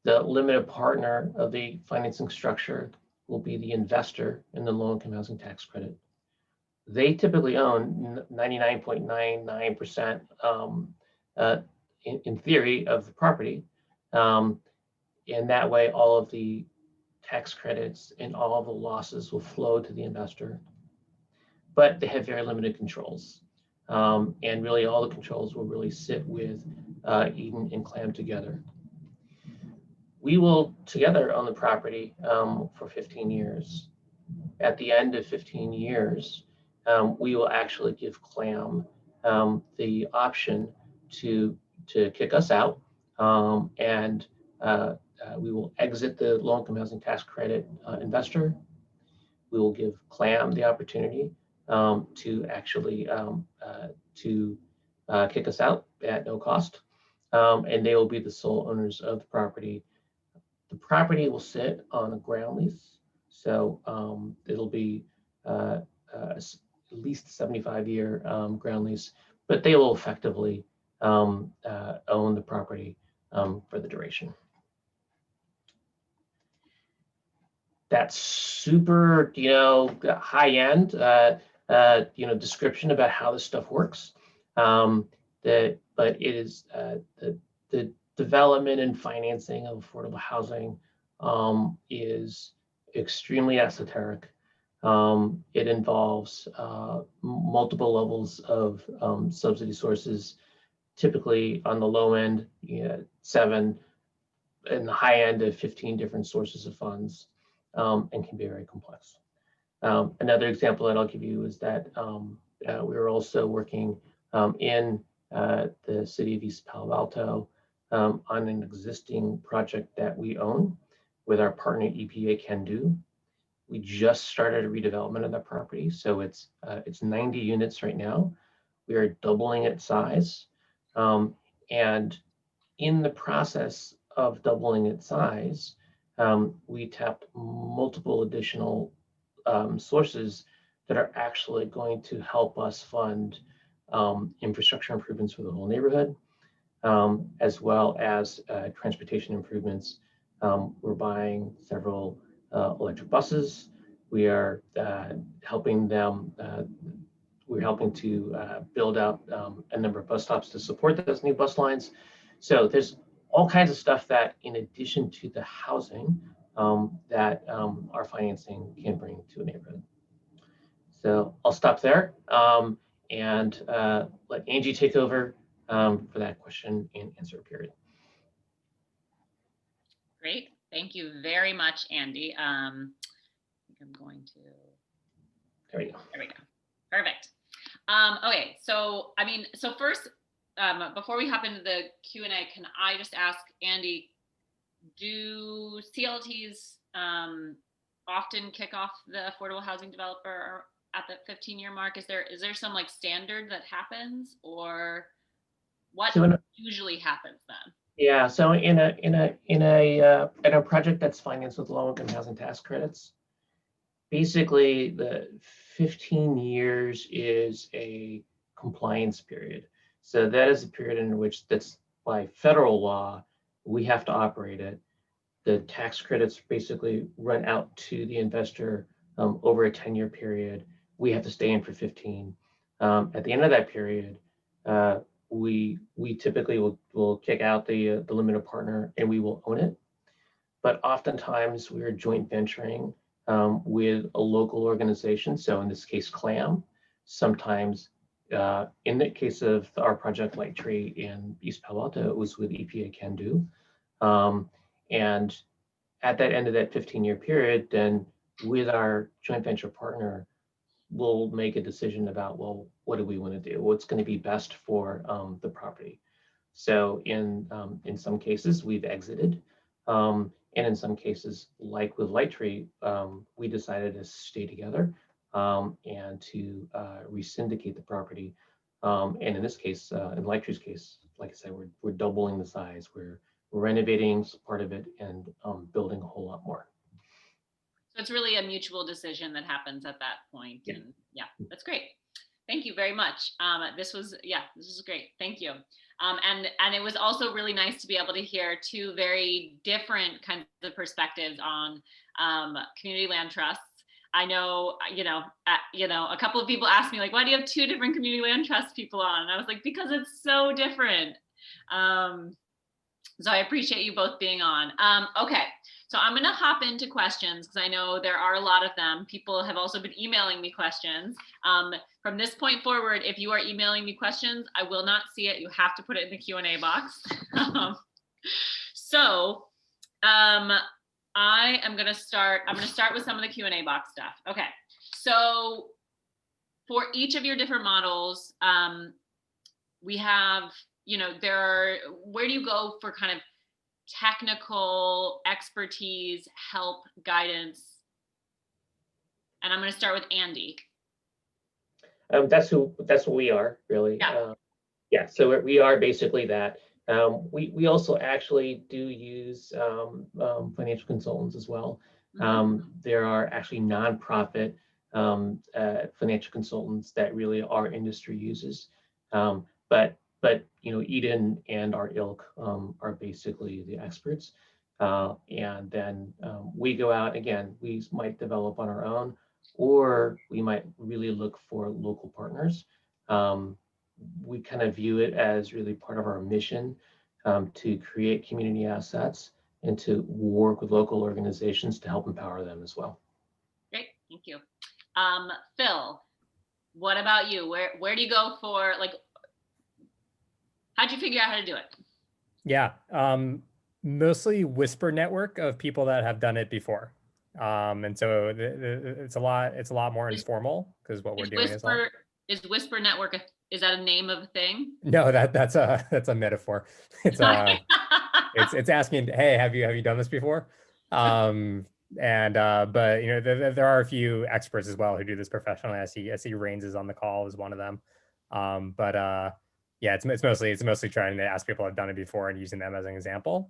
The limited partner of the financing structure will be the investor in the low-income housing tax credit. They typically own 99.99% in theory of the property. And that way, all of the tax credits and all of the losses will flow to the investor. But they have very limited controls. And really all the controls will really sit with Eden and CLAM together. We will together own the property for 15 years. At the end of 15 years, we will actually give CLAM the option to kick us out, and we will exit the low-income housing tax credit investor. We will give CLAM the opportunity to actually kick us out at no cost, and they will be the sole owners of the property. The property will sit on a ground lease, so it'll be at least 75-year ground lease, but they will effectively own the property for the duration. That's super, high end, description about how this stuff works. But it is the development and financing of affordable housing is extremely esoteric. It involves multiple levels of subsidy sources, typically on the low end, 7, and the high end of 15 different sources of funds, and can be very complex. Another example that I'll give you is that we are also working in the city of East Palo Alto on an existing project that we own with our partner EPA Can Do. We just started a redevelopment of that property, so it's 90 units right now. We are doubling its size, and in the process of doubling its size, we tapped multiple additional sources that are actually going to help us fund infrastructure improvements for the whole neighborhood, as well as transportation improvements. We're buying several electric buses. We are helping them. We're helping to build out a number of bus stops to support those new bus lines. So there's all kinds of stuff that, in addition to the housing, that our financing can bring to a neighborhood. So I'll stop there and let Angie take over for that question and answer period. Great. Thank you very much, Andy. I think I'm going to. There you go. There we go. Perfect. Okay. So, so first, before we hop into the Q&A, can I just ask Andy, do CLTs often kick off the affordable housing developer at the 15-year mark? Is there some like standard that happens, or what usually happens then? Yeah, so in a project that's financed with low-income housing tax credits, basically the 15 years is a compliance period. So that is a period in which, that's by federal law, we have to operate it. The tax credits basically run out to the investor over a 10-year period. We have to stay in for 15. At the end of that period, we typically will kick out the limited partner and we will own it. But oftentimes we're joint venturing with a local organization. So in this case, CLAM. Sometimes in the case of our project Light Tree in East Palo Alto, it was with EPA Can Do. And at that end of that 15-year period, then with our joint venture partner, we'll make a decision about, well, what do we want to do? What's going to be best for the property? So in some cases, we've exited. And in some cases, like with Light Tree, we decided to stay together and to re-syndicate the property. And in this case, in Light Tree's case, like I said, we're doubling the size. We're renovating part of it and building a whole lot more. So it's really a mutual decision that happens at that point. Yeah. And yeah, that's great. Thank you very much. This was great. Thank you. And it was also really nice to be able to hear two very different kinds of perspectives on community land trusts. I know, a couple of people asked me like, why do you have two different community land trust people on? And I was like, because it's so different. So I appreciate you both being on. Okay, so I'm gonna hop into questions because I know there are a lot of them. People have also been emailing me questions. From this point forward, if you are emailing me questions, I will not see it. You have to put it in the Q&A box. I'm gonna start with some of the Q&A box stuff. Okay, so for each of your different models, we have, where do you go for kind of technical expertise, help, guidance? And I'm gonna start with Andy. That's what we are, really. Yeah. So we are basically that. We also actually do use financial consultants as well. There are actually nonprofit financial consultants that really our industry uses. But Eden and our ilk are basically the experts. And then we go out again. We might develop on our own, or we might really look for local partners. We kind of view it as really part of our mission to create community assets and to work with local organizations to help empower them as well. Great, thank you. Phil, what about you? Where do you go for, like, how'd you figure out how to do it? Yeah, mostly whisper network of people that have done it before. And so it's a lot more informal because what we're doing is Whisper Network, is that a name of a thing? No, that's a metaphor. It's it's asking, hey, have you done this before? But there are a few experts as well who do this professionally. I see Rains is on the call as one of them. Yeah, it's mostly trying to ask people who have done it before and using them as an example.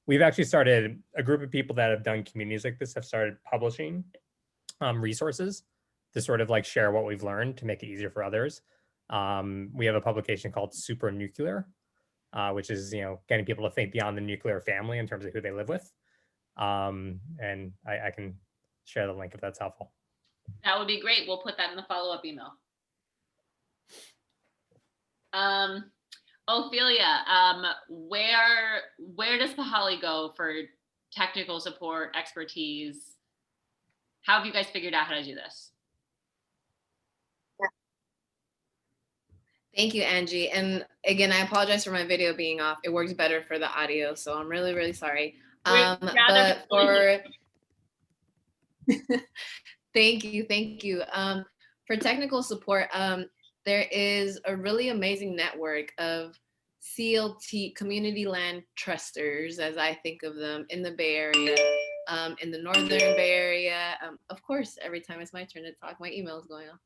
We've actually started a group of people that have done communities like this have started publishing resources to sort of like share what we've learned to make it easier for others. We have a publication called Super Nuclear, which is, getting people to think beyond the nuclear family in terms of who they live with. And I can share the link if that's helpful. That would be great. We'll put that in the follow-up email. Ofelia, where does PAHALI go for technical support, expertise? How have you guys figured out how to do this? Thank you, Angie. And again, I apologize for my video being off. It works better for the audio, so I'm really, really sorry. But for thank you. For technical support, there is a really amazing network of CLT, community land trusters, as I think of them, in the Bay Area, in the Northern Bay Area. Of course, every time it's my turn to talk, my email is going off.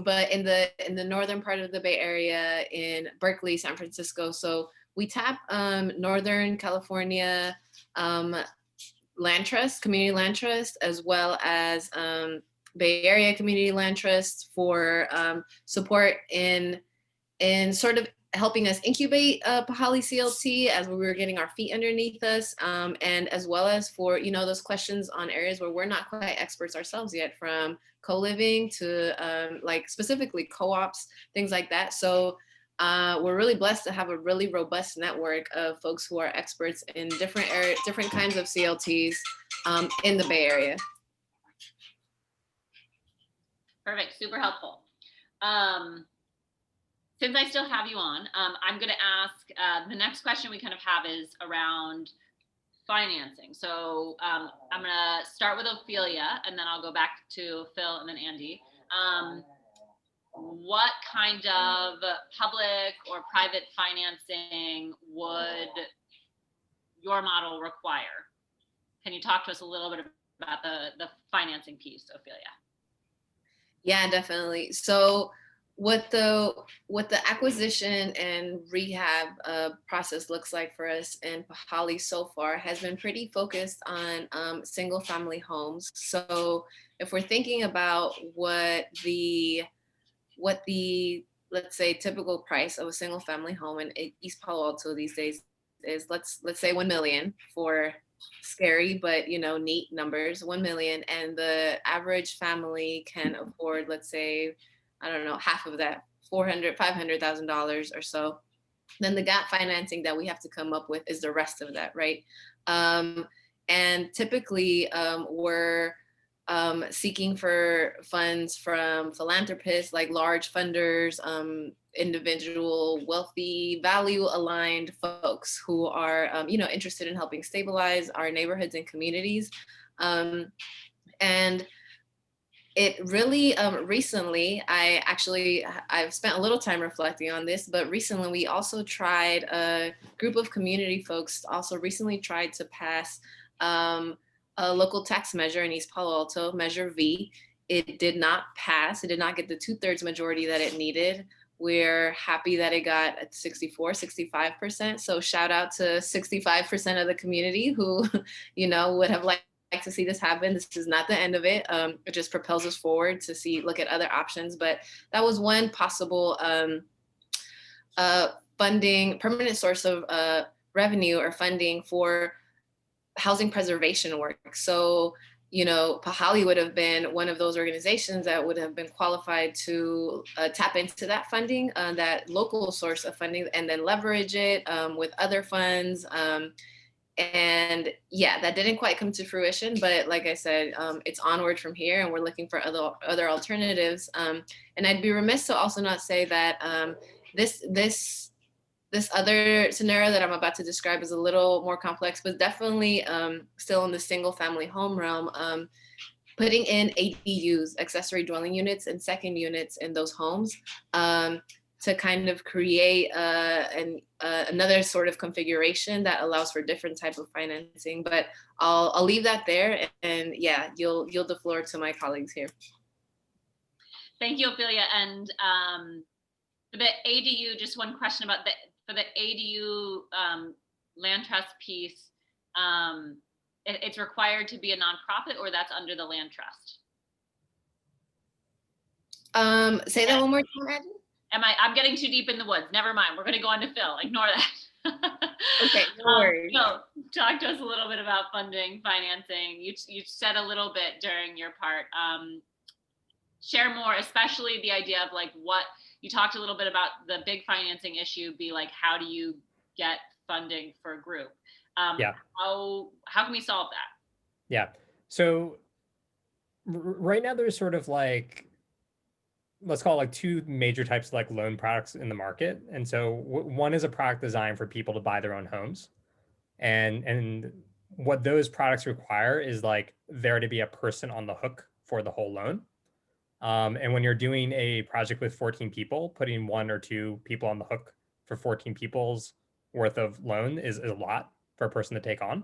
But in the northern part of the Bay Area, in Berkeley, San Francisco. So we tap Northern California land trust, community land trust, as well as Bay Area community land trust for support in sort of helping us incubate PAHALI CLT as we were getting our feet underneath us, and as well as for those questions on areas where we're not quite experts ourselves yet, from co-living to like specifically co-ops, things like that. So we're really blessed to have a really robust network of folks who are experts in different kinds of CLTs in the Bay Area. Perfect, super helpful. Since I still have you on, I'm going to ask, the next question we kind of have is around financing. So I'm going to start with Ofelia, and then I'll go back to Phil and then Andy. What kind of public or private financing would your model require? Can you talk to us a little bit about the financing piece, Ofelia? Yeah, definitely. So what the acquisition and rehab process looks like for us in PAHALI so far has been pretty focused on single family homes. So if we're thinking about what the let's say typical price of a single family home in East Palo Alto these days is, let's say 1 million for scary but neat numbers, 1 million, and the average family can afford, let's say, I don't know, half of that, $500,000 or so. Then the gap financing that we have to come up with is the rest of that, right? And typically we're seeking for funds from philanthropists, like large funders, individual, wealthy, value-aligned folks who are, interested in helping stabilize our neighborhoods and communities. And it really recently, I've spent a little time reflecting on this, but recently we also tried, a group of community folks also recently tried to pass a local tax measure in East Palo Alto, Measure V. It did not pass. It did not get the 2/3 majority that it needed. We're happy that it got at 64, 65%. So shout out to 65% of the community who, would have liked to see this happen. This is not the end of it. It just propels us forward to look at other options. But that was one possible funding, permanent source of revenue or funding for housing preservation work. So, PAHALI would have been one of those organizations that would have been qualified to tap into that funding, that local source of funding, and then leverage it with other funds. And yeah, that didn't quite come to fruition, but like I said, it's onward from here, and we're looking for other alternatives. And I'd be remiss to also not say that this other scenario that I'm about to describe is a little more complex, but definitely still in the single family home realm. Putting in ADUs, accessory dwelling units, and second units in those homes to kind of create another sort of configuration that allows for different type of financing. But I'll leave that there, and yeah, you'll yield the floor to my colleagues here. Thank you, Ofelia. And for the ADU, just one question about for the ADU land trust piece, it's required to be a nonprofit, or that's under the land trust? Say that one more time, Addy. I'm getting too deep in the woods. Never mind. We're going to go on to Phil. Ignore that. Okay, no worries. So talk to us a little bit about funding, financing. You said a little bit during your part. Share more, especially the idea of like what you talked a little bit about, the big financing issue be like, how do you get funding for a group? Yeah. How can we solve that? Yeah. So right now there's sort of like, let's call it like two major types of like loan products in the market. And so one is a product designed for people to buy their own homes. And what those products require is like there to be a person on the hook for the whole loan. And when you're doing a project with 14 people, putting 1 or 2 people on the hook for 14 people's worth of loan is a lot for a person to take on.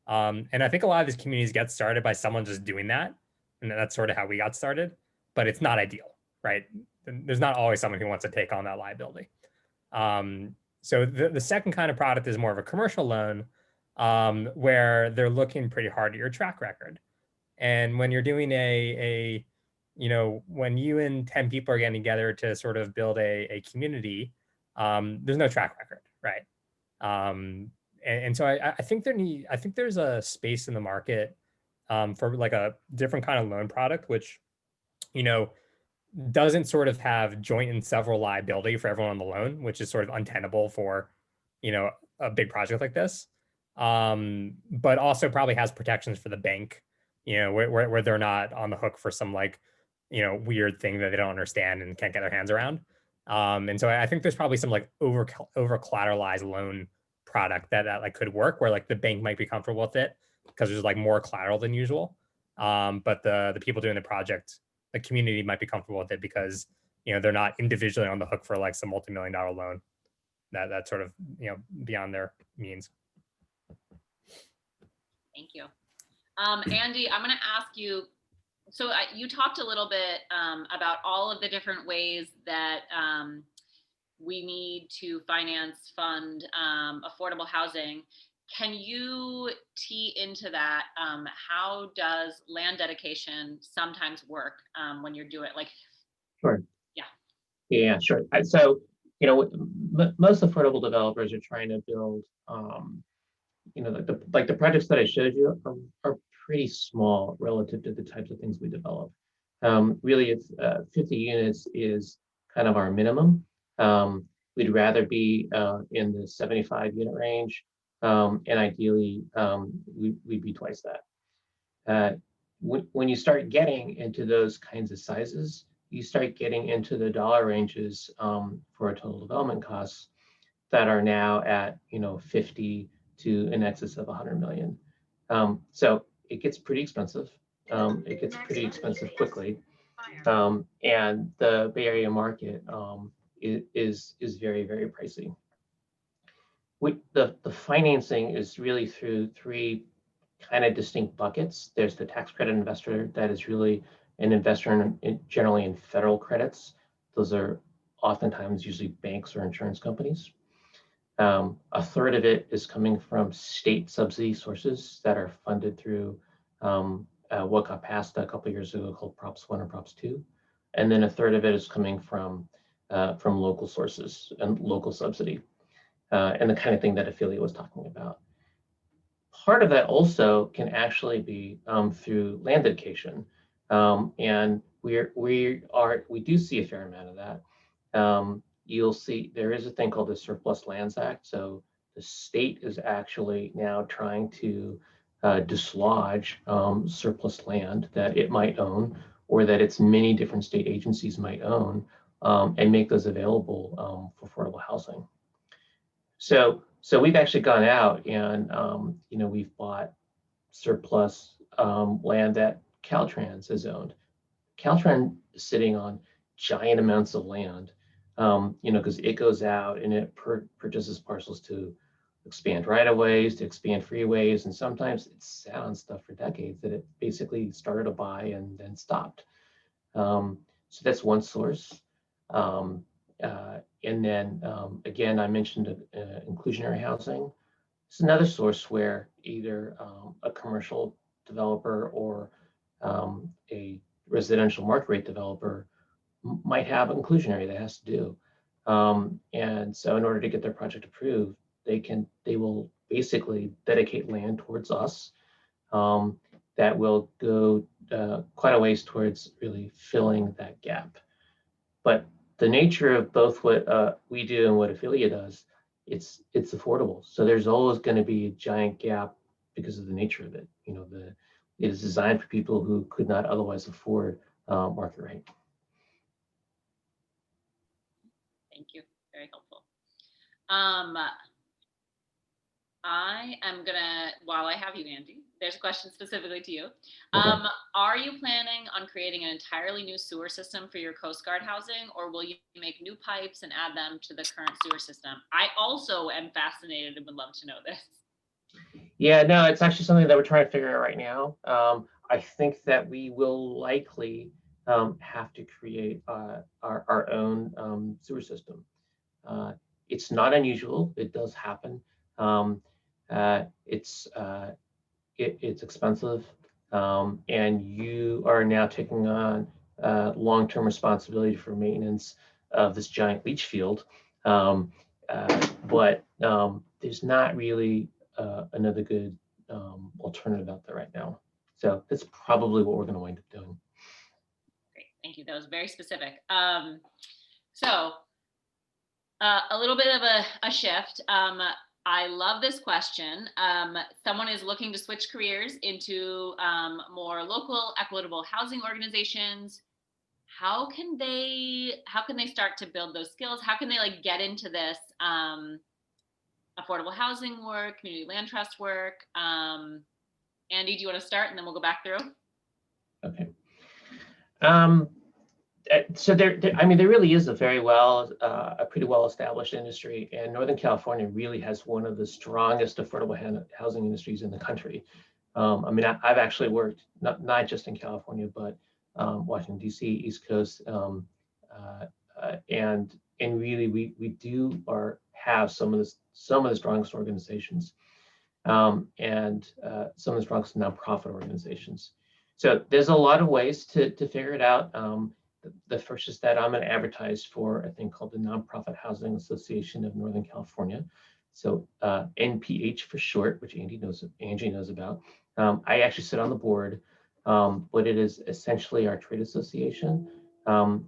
And I think a lot of these communities get started by someone just doing that. And that's sort of how we got started, but it's not ideal, right? There's not always someone who wants to take on that liability. So the second kind of product is more of a commercial loan, where they're looking pretty hard at your track record. And when you're doing when you and 10 people are getting together to sort of build a community, there's no track record, right? And so I think there's a space in the market for like a different kind of loan product, which, doesn't sort of have joint and several liability for everyone on the loan, which is sort of untenable for, a big project like this. But also probably has protections for the bank, where they're not on the hook for some like, weird thing that they don't understand and can't get their hands around. And so I think there's probably some like over collateralized loan product that like could work, where like the bank might be comfortable with it because there's like more collateral than usual. But the people doing the project, the community might be comfortable with it because, they're not individually on the hook for like some multi-million-dollar loan that's sort of, beyond their means. Thank you. Andy, I'm going to ask you, So you talked a little bit about all of the different ways that we need to fund affordable housing. Can you tee into that? How does land dedication sometimes work when you're doing it? Like, Sure. Yeah. Yeah, sure. So, most affordable developers are trying to build, like the projects that I showed you are pretty small relative to the types of things we develop. Really, it's 50 units is kind of our minimum. We'd rather be in the 75 unit range, and ideally, we'd be twice that. When you start getting into those kinds of sizes, you start getting into the dollar ranges for a total development costs that are now at 50 to in excess of 100 million. So it gets pretty expensive. It gets pretty expensive quickly, and the Bay Area market is very, very pricey. The financing is really through three kind of distinct buckets. There's the tax credit investor that is really an investor generally in federal credits. Those are oftentimes usually banks or insurance companies. A third of it is coming from state subsidy sources that are funded through what got passed a couple of years ago called Props 1 or Props 2. And then a third of it is coming from local sources and local subsidy, and the kind of thing that Ofelia was talking about. Part of that also can actually be through land dedication, and we do see a fair amount of that. You'll see there is a thing called the Surplus Lands Act. So the state is actually now trying to dislodge surplus land that it might own or that its many different state agencies might own, and make those available for affordable housing. So we've actually gone out and we've bought surplus land that Caltrans has owned. Caltrans is sitting on giant amounts of land, because it goes out and it purchases parcels to expand right-of-ways, to expand freeways, and sometimes it's sat on stuff for decades that it basically started to buy and then stopped. So that's one source. And then again, I mentioned inclusionary housing. It's another source where either a commercial developer or a residential market rate developer might have inclusionary that has to do. And so in order to get their project approved, they will basically dedicate land towards us that will go quite a ways towards really filling that gap. But the nature of both what we do and what Ofelia does, it's affordable. So there's always going to be a giant gap because of the nature of it. It is designed for people who could not otherwise afford market rate. Thank you. Very helpful. I am gonna, while I have you, Andy, there's a question specifically to you. Okay. Are you planning on creating an entirely new sewer system for your Coast Guard housing, or will you make new pipes and add them to the current sewer system? I also am fascinated and would love to know this. Yeah, no, it's actually something that we're trying to figure out right now. I think that we will likely have to create our own sewer system. It's not unusual. It does happen. It's expensive, and you are now taking on long-term responsibility for maintenance of this giant leach field. But there's not really another good alternative out there right now. So that's probably what we're going to wind up doing. Great, thank you. That was very specific. So a little bit of a shift. I love this question. Someone is looking to switch careers into more local equitable housing organizations. How can they start to build those skills? How can they get into this affordable housing work, community land trust work? Andy, do you want to start and then we'll go back through? Okay. So there really is a pretty well established industry, and Northern California really has one of the strongest affordable housing industries in the country. I mean, I've actually worked not just in California, but Washington D.C., East Coast, and really we do have some of the strongest organizations, and some of the strongest nonprofit organizations. So there's a lot of ways to figure it out. The first is that I'm going to advertise for a thing called the Nonprofit Housing Association of Northern California. So NPH for short, which Angie knows about. I actually sit on the board, but it is essentially our trade association.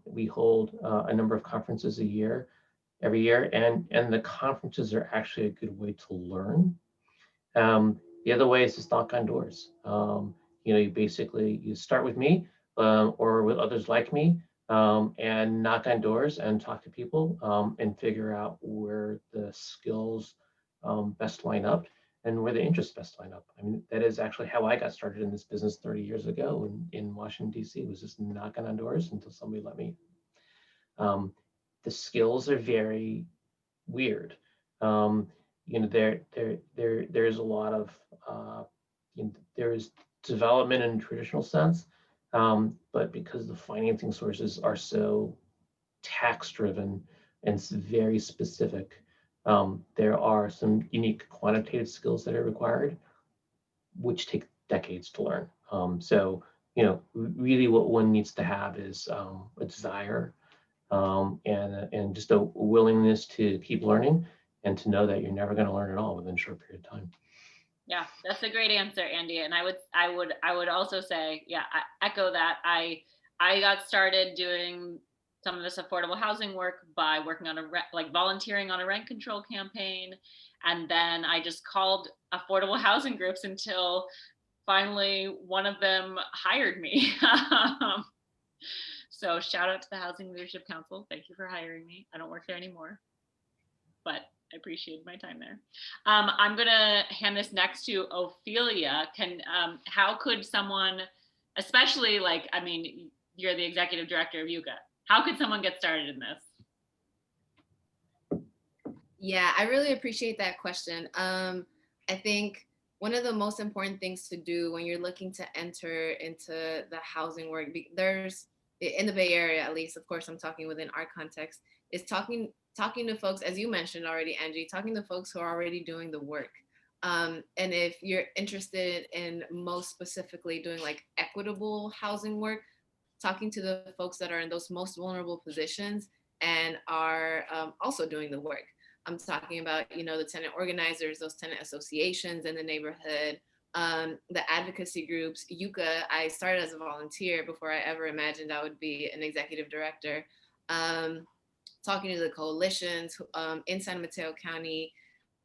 We hold a number of conferences every year, and the conferences are actually a good way to learn. The other way is to knock on doors. You start with me or with others like me, and knock on doors and talk to people, and figure out where the skills best line up and where the interests best line up. I mean, that is actually how I got started in this business 30 years ago in Washington, D.C., was just knocking on doors until somebody let me. The skills are very weird. There's a lot of, there is development in a traditional sense, but because the financing sources are so tax driven and it's very specific, there are some unique quantitative skills that are required, which take decades to learn. Really what one needs to have is a desire, and just a willingness to keep learning and to know that you're never going to learn it all within a short period of time. Yeah, that's a great answer, Andy. And I would also say, yeah, I echo that. I got started doing some of this affordable housing work by working on volunteering on a rent control campaign. And then I just called affordable housing groups until finally one of them hired me. So shout out to the Housing Leadership Council. Thank you for hiring me. I don't work there anymore, but I appreciated my time there. I'm gonna hand this next to Ofelia. How could someone, especially you're the executive director of YUCA, how could someone get started in this? Yeah, I really appreciate that question. I think one of the most important things to do when you're looking to enter into the housing work, there's in the Bay Area, at least, of course, I'm talking within our context, is talking to folks, as you mentioned already, Angie, talking to folks who are already doing the work. And if you're interested in most specifically doing like equitable housing work, talking to the folks that are in those most vulnerable positions and are also doing the work. I'm talking about, the tenant organizers, those tenant associations in the neighborhood, the advocacy groups. YUCA, I started as a volunteer before I ever imagined I would be an executive director. Talking to the coalitions in San Mateo County,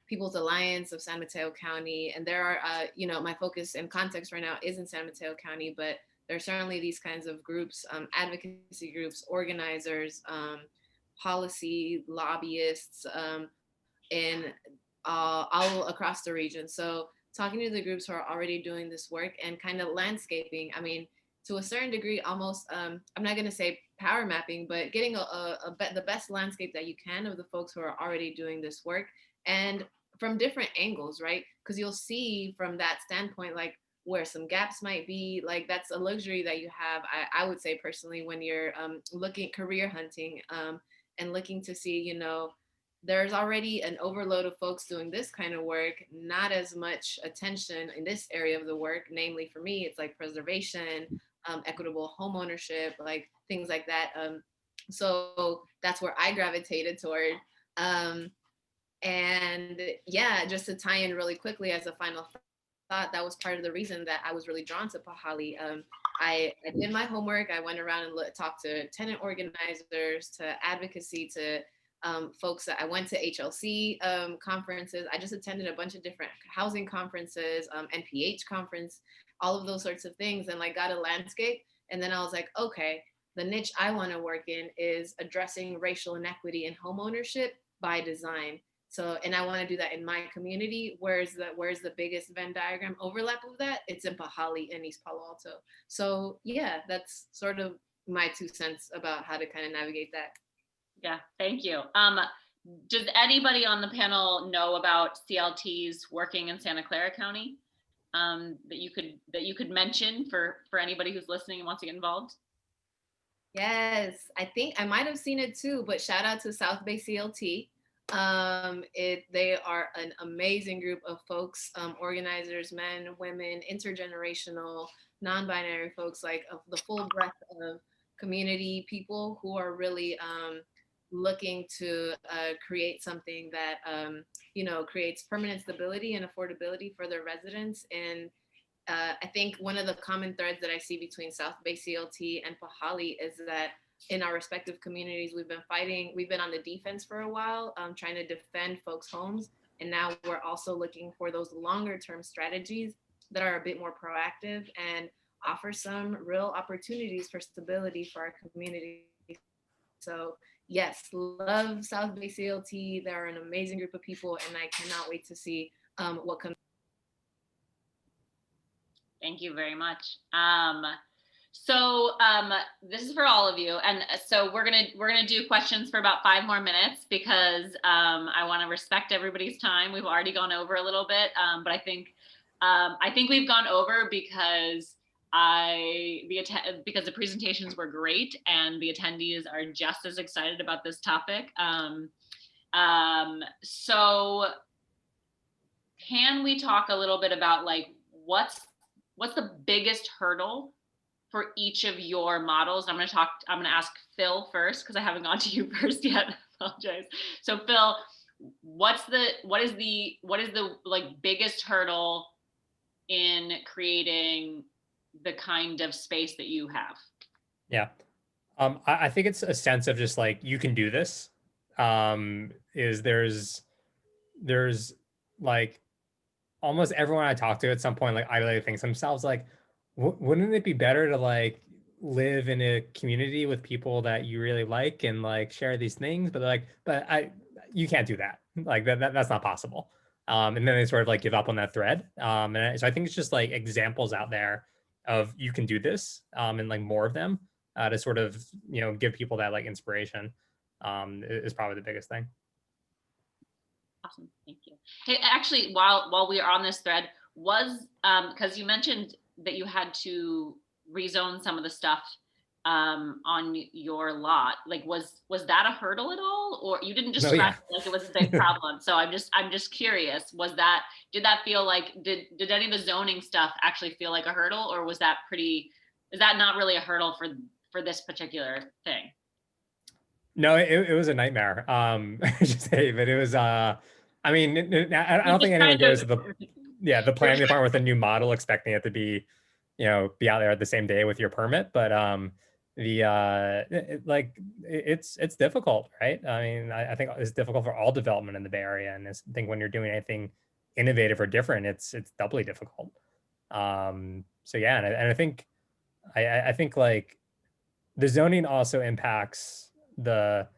People's Alliance of San Mateo County. And there are, my focus and context right now is in San Mateo County, but there are certainly these kinds of groups, advocacy groups, organizers, policy lobbyists in all across the region. So talking to the groups who are already doing this work and kind of landscaping, I mean, to a certain degree, almost, I'm not going to say power mapping, but getting the best landscape that you can of the folks who are already doing this work, and from different angles, right? Because you'll see from that standpoint, like where some gaps might be. Like that's a luxury that you have, I would say personally, when you're looking career hunting and looking to see, there's already an overload of folks doing this kind of work, not as much attention in this area of the work. Namely for me, it's like preservation, equitable home ownership, like things like that. So that's where I gravitated toward. And yeah, just to tie in really quickly as a final thought, that was part of the reason that I was really drawn to PAHALI. I did my homework. I went around and talked to tenant organizers, to advocacy, to folks that I went to HLC conferences. I just attended a bunch of different housing conferences, NPH conference, all of those sorts of things, and got a landscape. And then I was like, okay, the niche I want to work in is addressing racial inequity in home ownership by design. So, and I want to do that in my community. Where's the biggest Venn diagram overlap of that? It's in PAHALI in East Palo Alto. So yeah, that's sort of my 2 cents about how to kind of navigate that. Yeah, thank you. Does anybody on the panel know about CLTs working in Santa Clara County? that you could mention for anybody who's listening and wants to get involved? Yes, I think I might have seen it too, but shout out to South Bay CLT. They are an amazing group of folks, organizers, men, women, intergenerational, non-binary folks, like of the full breadth of community people who are really looking to create something that creates permanent stability and affordability for their residents. And I think one of the common threads that I see between South Bay CLT and PAHALI is that in our respective communities, we've been on the defense for a while, trying to defend folks' homes. And now we're also looking for those longer term strategies that are a bit more proactive and offer some real opportunities for stability for our community. So yes, love South Bay CLT. They're an amazing group of people, and I cannot wait to see what comes. Thank you very much. This is for all of you, and so we're gonna do questions for about 5 more minutes because I want to respect everybody's time. We've already gone over a little bit, but I think we've gone over because because the presentations were great and the attendees are just as excited about this topic. So can we talk a little bit about like what's the biggest hurdle for each of your models? I'm going to ask Phil first because I haven't gone to you first yet. I apologize. So Phil, what is the like biggest hurdle in creating the kind of space that you have? Yeah. I think it's a sense of just like, you can do this. There's like almost everyone I talk to at some point, like idly thinks themselves like, wouldn't it be better to like live in a community with people that you really like and like share these things? But like, you can't do that. Like that's not possible. And then they sort of like give up on that thread. And so I think it's just like examples out there of you can do this, and like more of them, to sort of, give people that like inspiration, is probably the biggest thing. Awesome, thank you. Hey, actually, while we are on this thread, because you mentioned that you had to rezone some of the stuff on your lot, like was that a hurdle at all, or you didn't describe it like it was a big problem? So I'm just curious, did that feel like, did any of the zoning stuff actually feel like a hurdle, or is that not really a hurdle for this particular thing? No, it was a nightmare. I should say, but it was, I mean, I don't think anyone goes to the planning department with a new model expecting it to be, be out there the same day with your permit. But it's difficult, right? I mean, I think it's difficult for all development in the Bay Area, and I think when you're doing anything innovative or different, it's doubly difficult. So yeah, and I think like the zoning also impacts the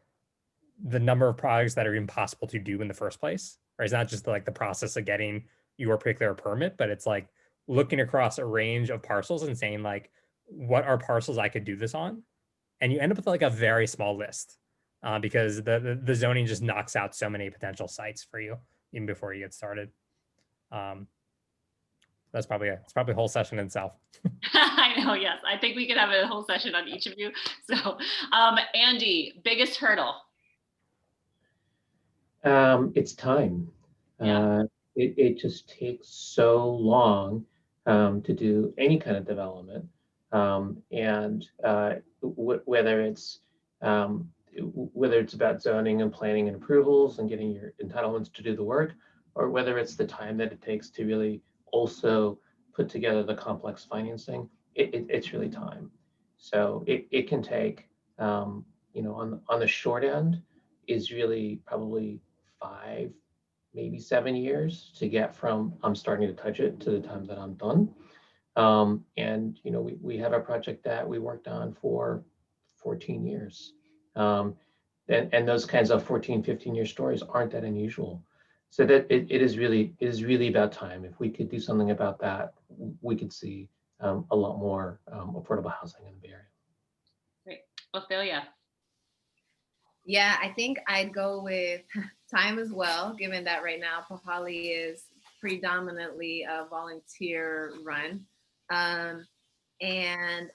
number of projects that are even possible to do in the first place, right? It's not just like the process of getting your particular permit, but it's like looking across a range of parcels and saying like, what are parcels I could do this on? And you end up with like a very small list, because the zoning just knocks out so many potential sites for you even before you get started. That's probably a whole session in itself. I know, yes. I think we could have a whole session on each of you. So, Andy, biggest hurdle? It's time. Yeah. It just takes so long to do any kind of development, and whether it's about zoning and planning and approvals and getting your entitlements to do the work, or whether it's the time that it takes to really also put together the complex financing, it's really time. So it can take, on the short end is really probably 5, maybe 7 years to get from I'm starting to touch it to the time that I'm done. And we have a project that we worked on for 14 years. And those kinds of 14, 15-year stories aren't that unusual. So that it is really about time. If we could do something about that, we could see a lot more affordable housing in the Bay Area. Great. Ofelia. Yeah, I think I'd go with time as well, given that right now PAHALI is predominantly volunteer run. And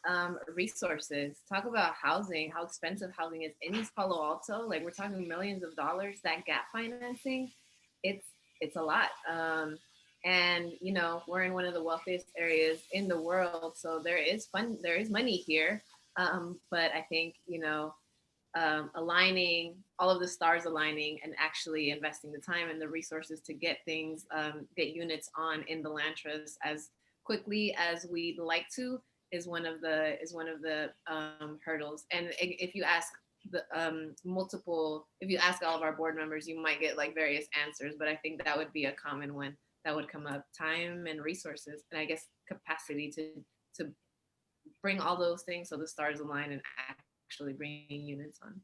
resources. Talk about housing, how expensive housing is in East Palo Alto. Like, we're talking millions of dollars. That gap financing, it's a lot. And you know, we're in one of the wealthiest areas in the world, so there is money here. But I think, you know, aligning, all of the stars aligning, and actually investing the time and the resources to get things, get units on in the land trust as quickly as we'd like to, is one of the hurdles. And if you ask the if you ask all of our board members, you might get like various answers, but I think that would be a common one that would come up: time and resources, and I guess capacity to bring all those things so the stars align and actually bringing units on.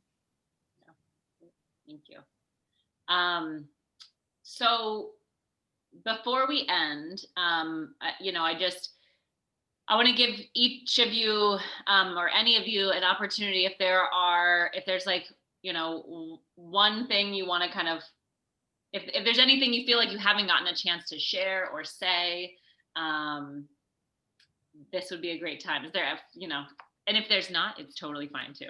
Yeah. Thank you. So before we end, you know, I want to give each of you or any of you an opportunity, if there's like, you know, one thing you want to kind of, if there's anything you feel like you haven't gotten a chance to share or say, this would be a great time. Is there, you know, and if there's not, it's totally fine too.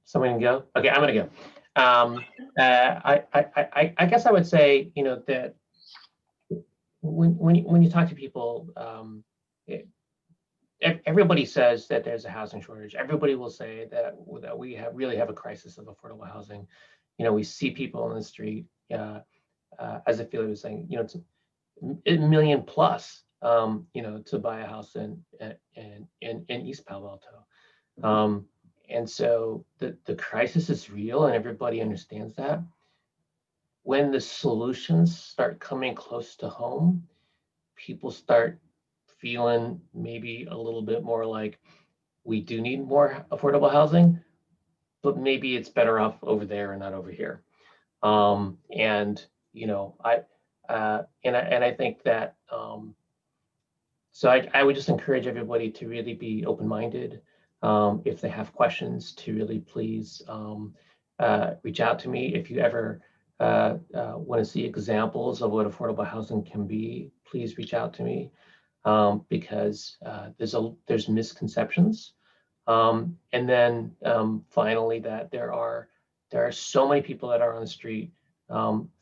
Someone can go? Okay, I'm gonna go. I guess I would say, you know, that when you talk to people, everybody says that there's a housing shortage. Everybody will say that we really have a crisis of affordable housing. You know, we see people on the street, as Ofelia was saying, you know, it's a million plus, you know, to buy a house in East Palo Alto. And so the crisis is real, and everybody understands that. When the solutions start coming close to home, people start feeling maybe a little bit more like, we do need more affordable housing, but maybe it's better off over there and not over here. And you know, I think that so I would just encourage everybody to really be open-minded. If they have questions, to really please reach out to me. If you ever want to see examples of what affordable housing can be, please reach out to me, because there's misconceptions. And then finally, that there are so many people that are on the street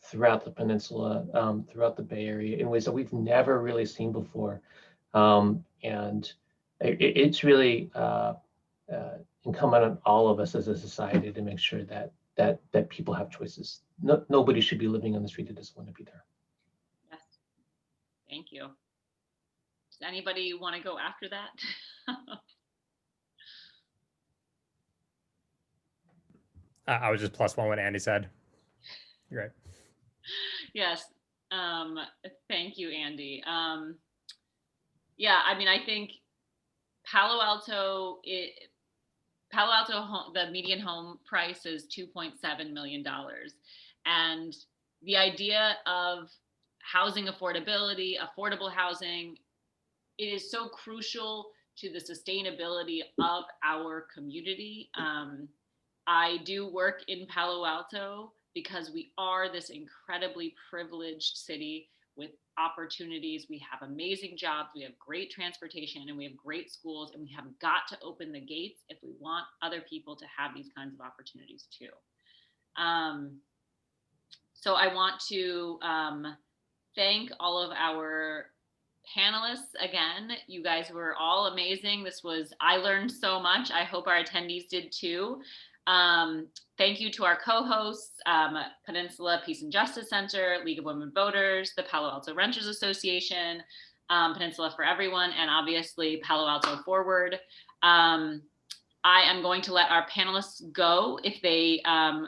throughout the peninsula, throughout the Bay Area, in ways that we've never really seen before. And it's really incumbent on all of us as a society to make sure that people have choices. Nobody should be living on the street that doesn't want to be there. Yes. Thank you. Does anybody want to go after that? I was just plus one what Andy said. You're right. Yes. Thank you, Andy. Yeah, I mean, I think Palo Alto, the median home price is $2.7 million. And the idea of housing affordability, affordable housing, it is so crucial to the sustainability of our community. I do work in Palo Alto because we are this incredibly privileged city with opportunities. We have amazing jobs, we have great transportation, and we have great schools, and we have got to open the gates if we want other people to have these kinds of opportunities too. So I want to thank all of our panelists again. You guys were all amazing. I learned so much. I hope our attendees did too. Thank you to our co-hosts, Peninsula Peace and Justice Center, League of Women Voters, the Palo Alto Renters Association, Peninsula for Everyone, and obviously Palo Alto Forward. I am going to let our panelists go if they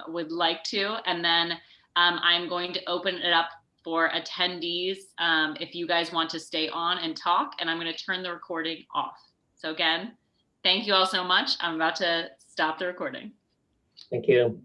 would like to, and then I'm going to open it up for attendees if you guys want to stay on and talk, and I'm going to turn the recording off. So again, thank you all so much. I'm about to stop the recording. Thank you.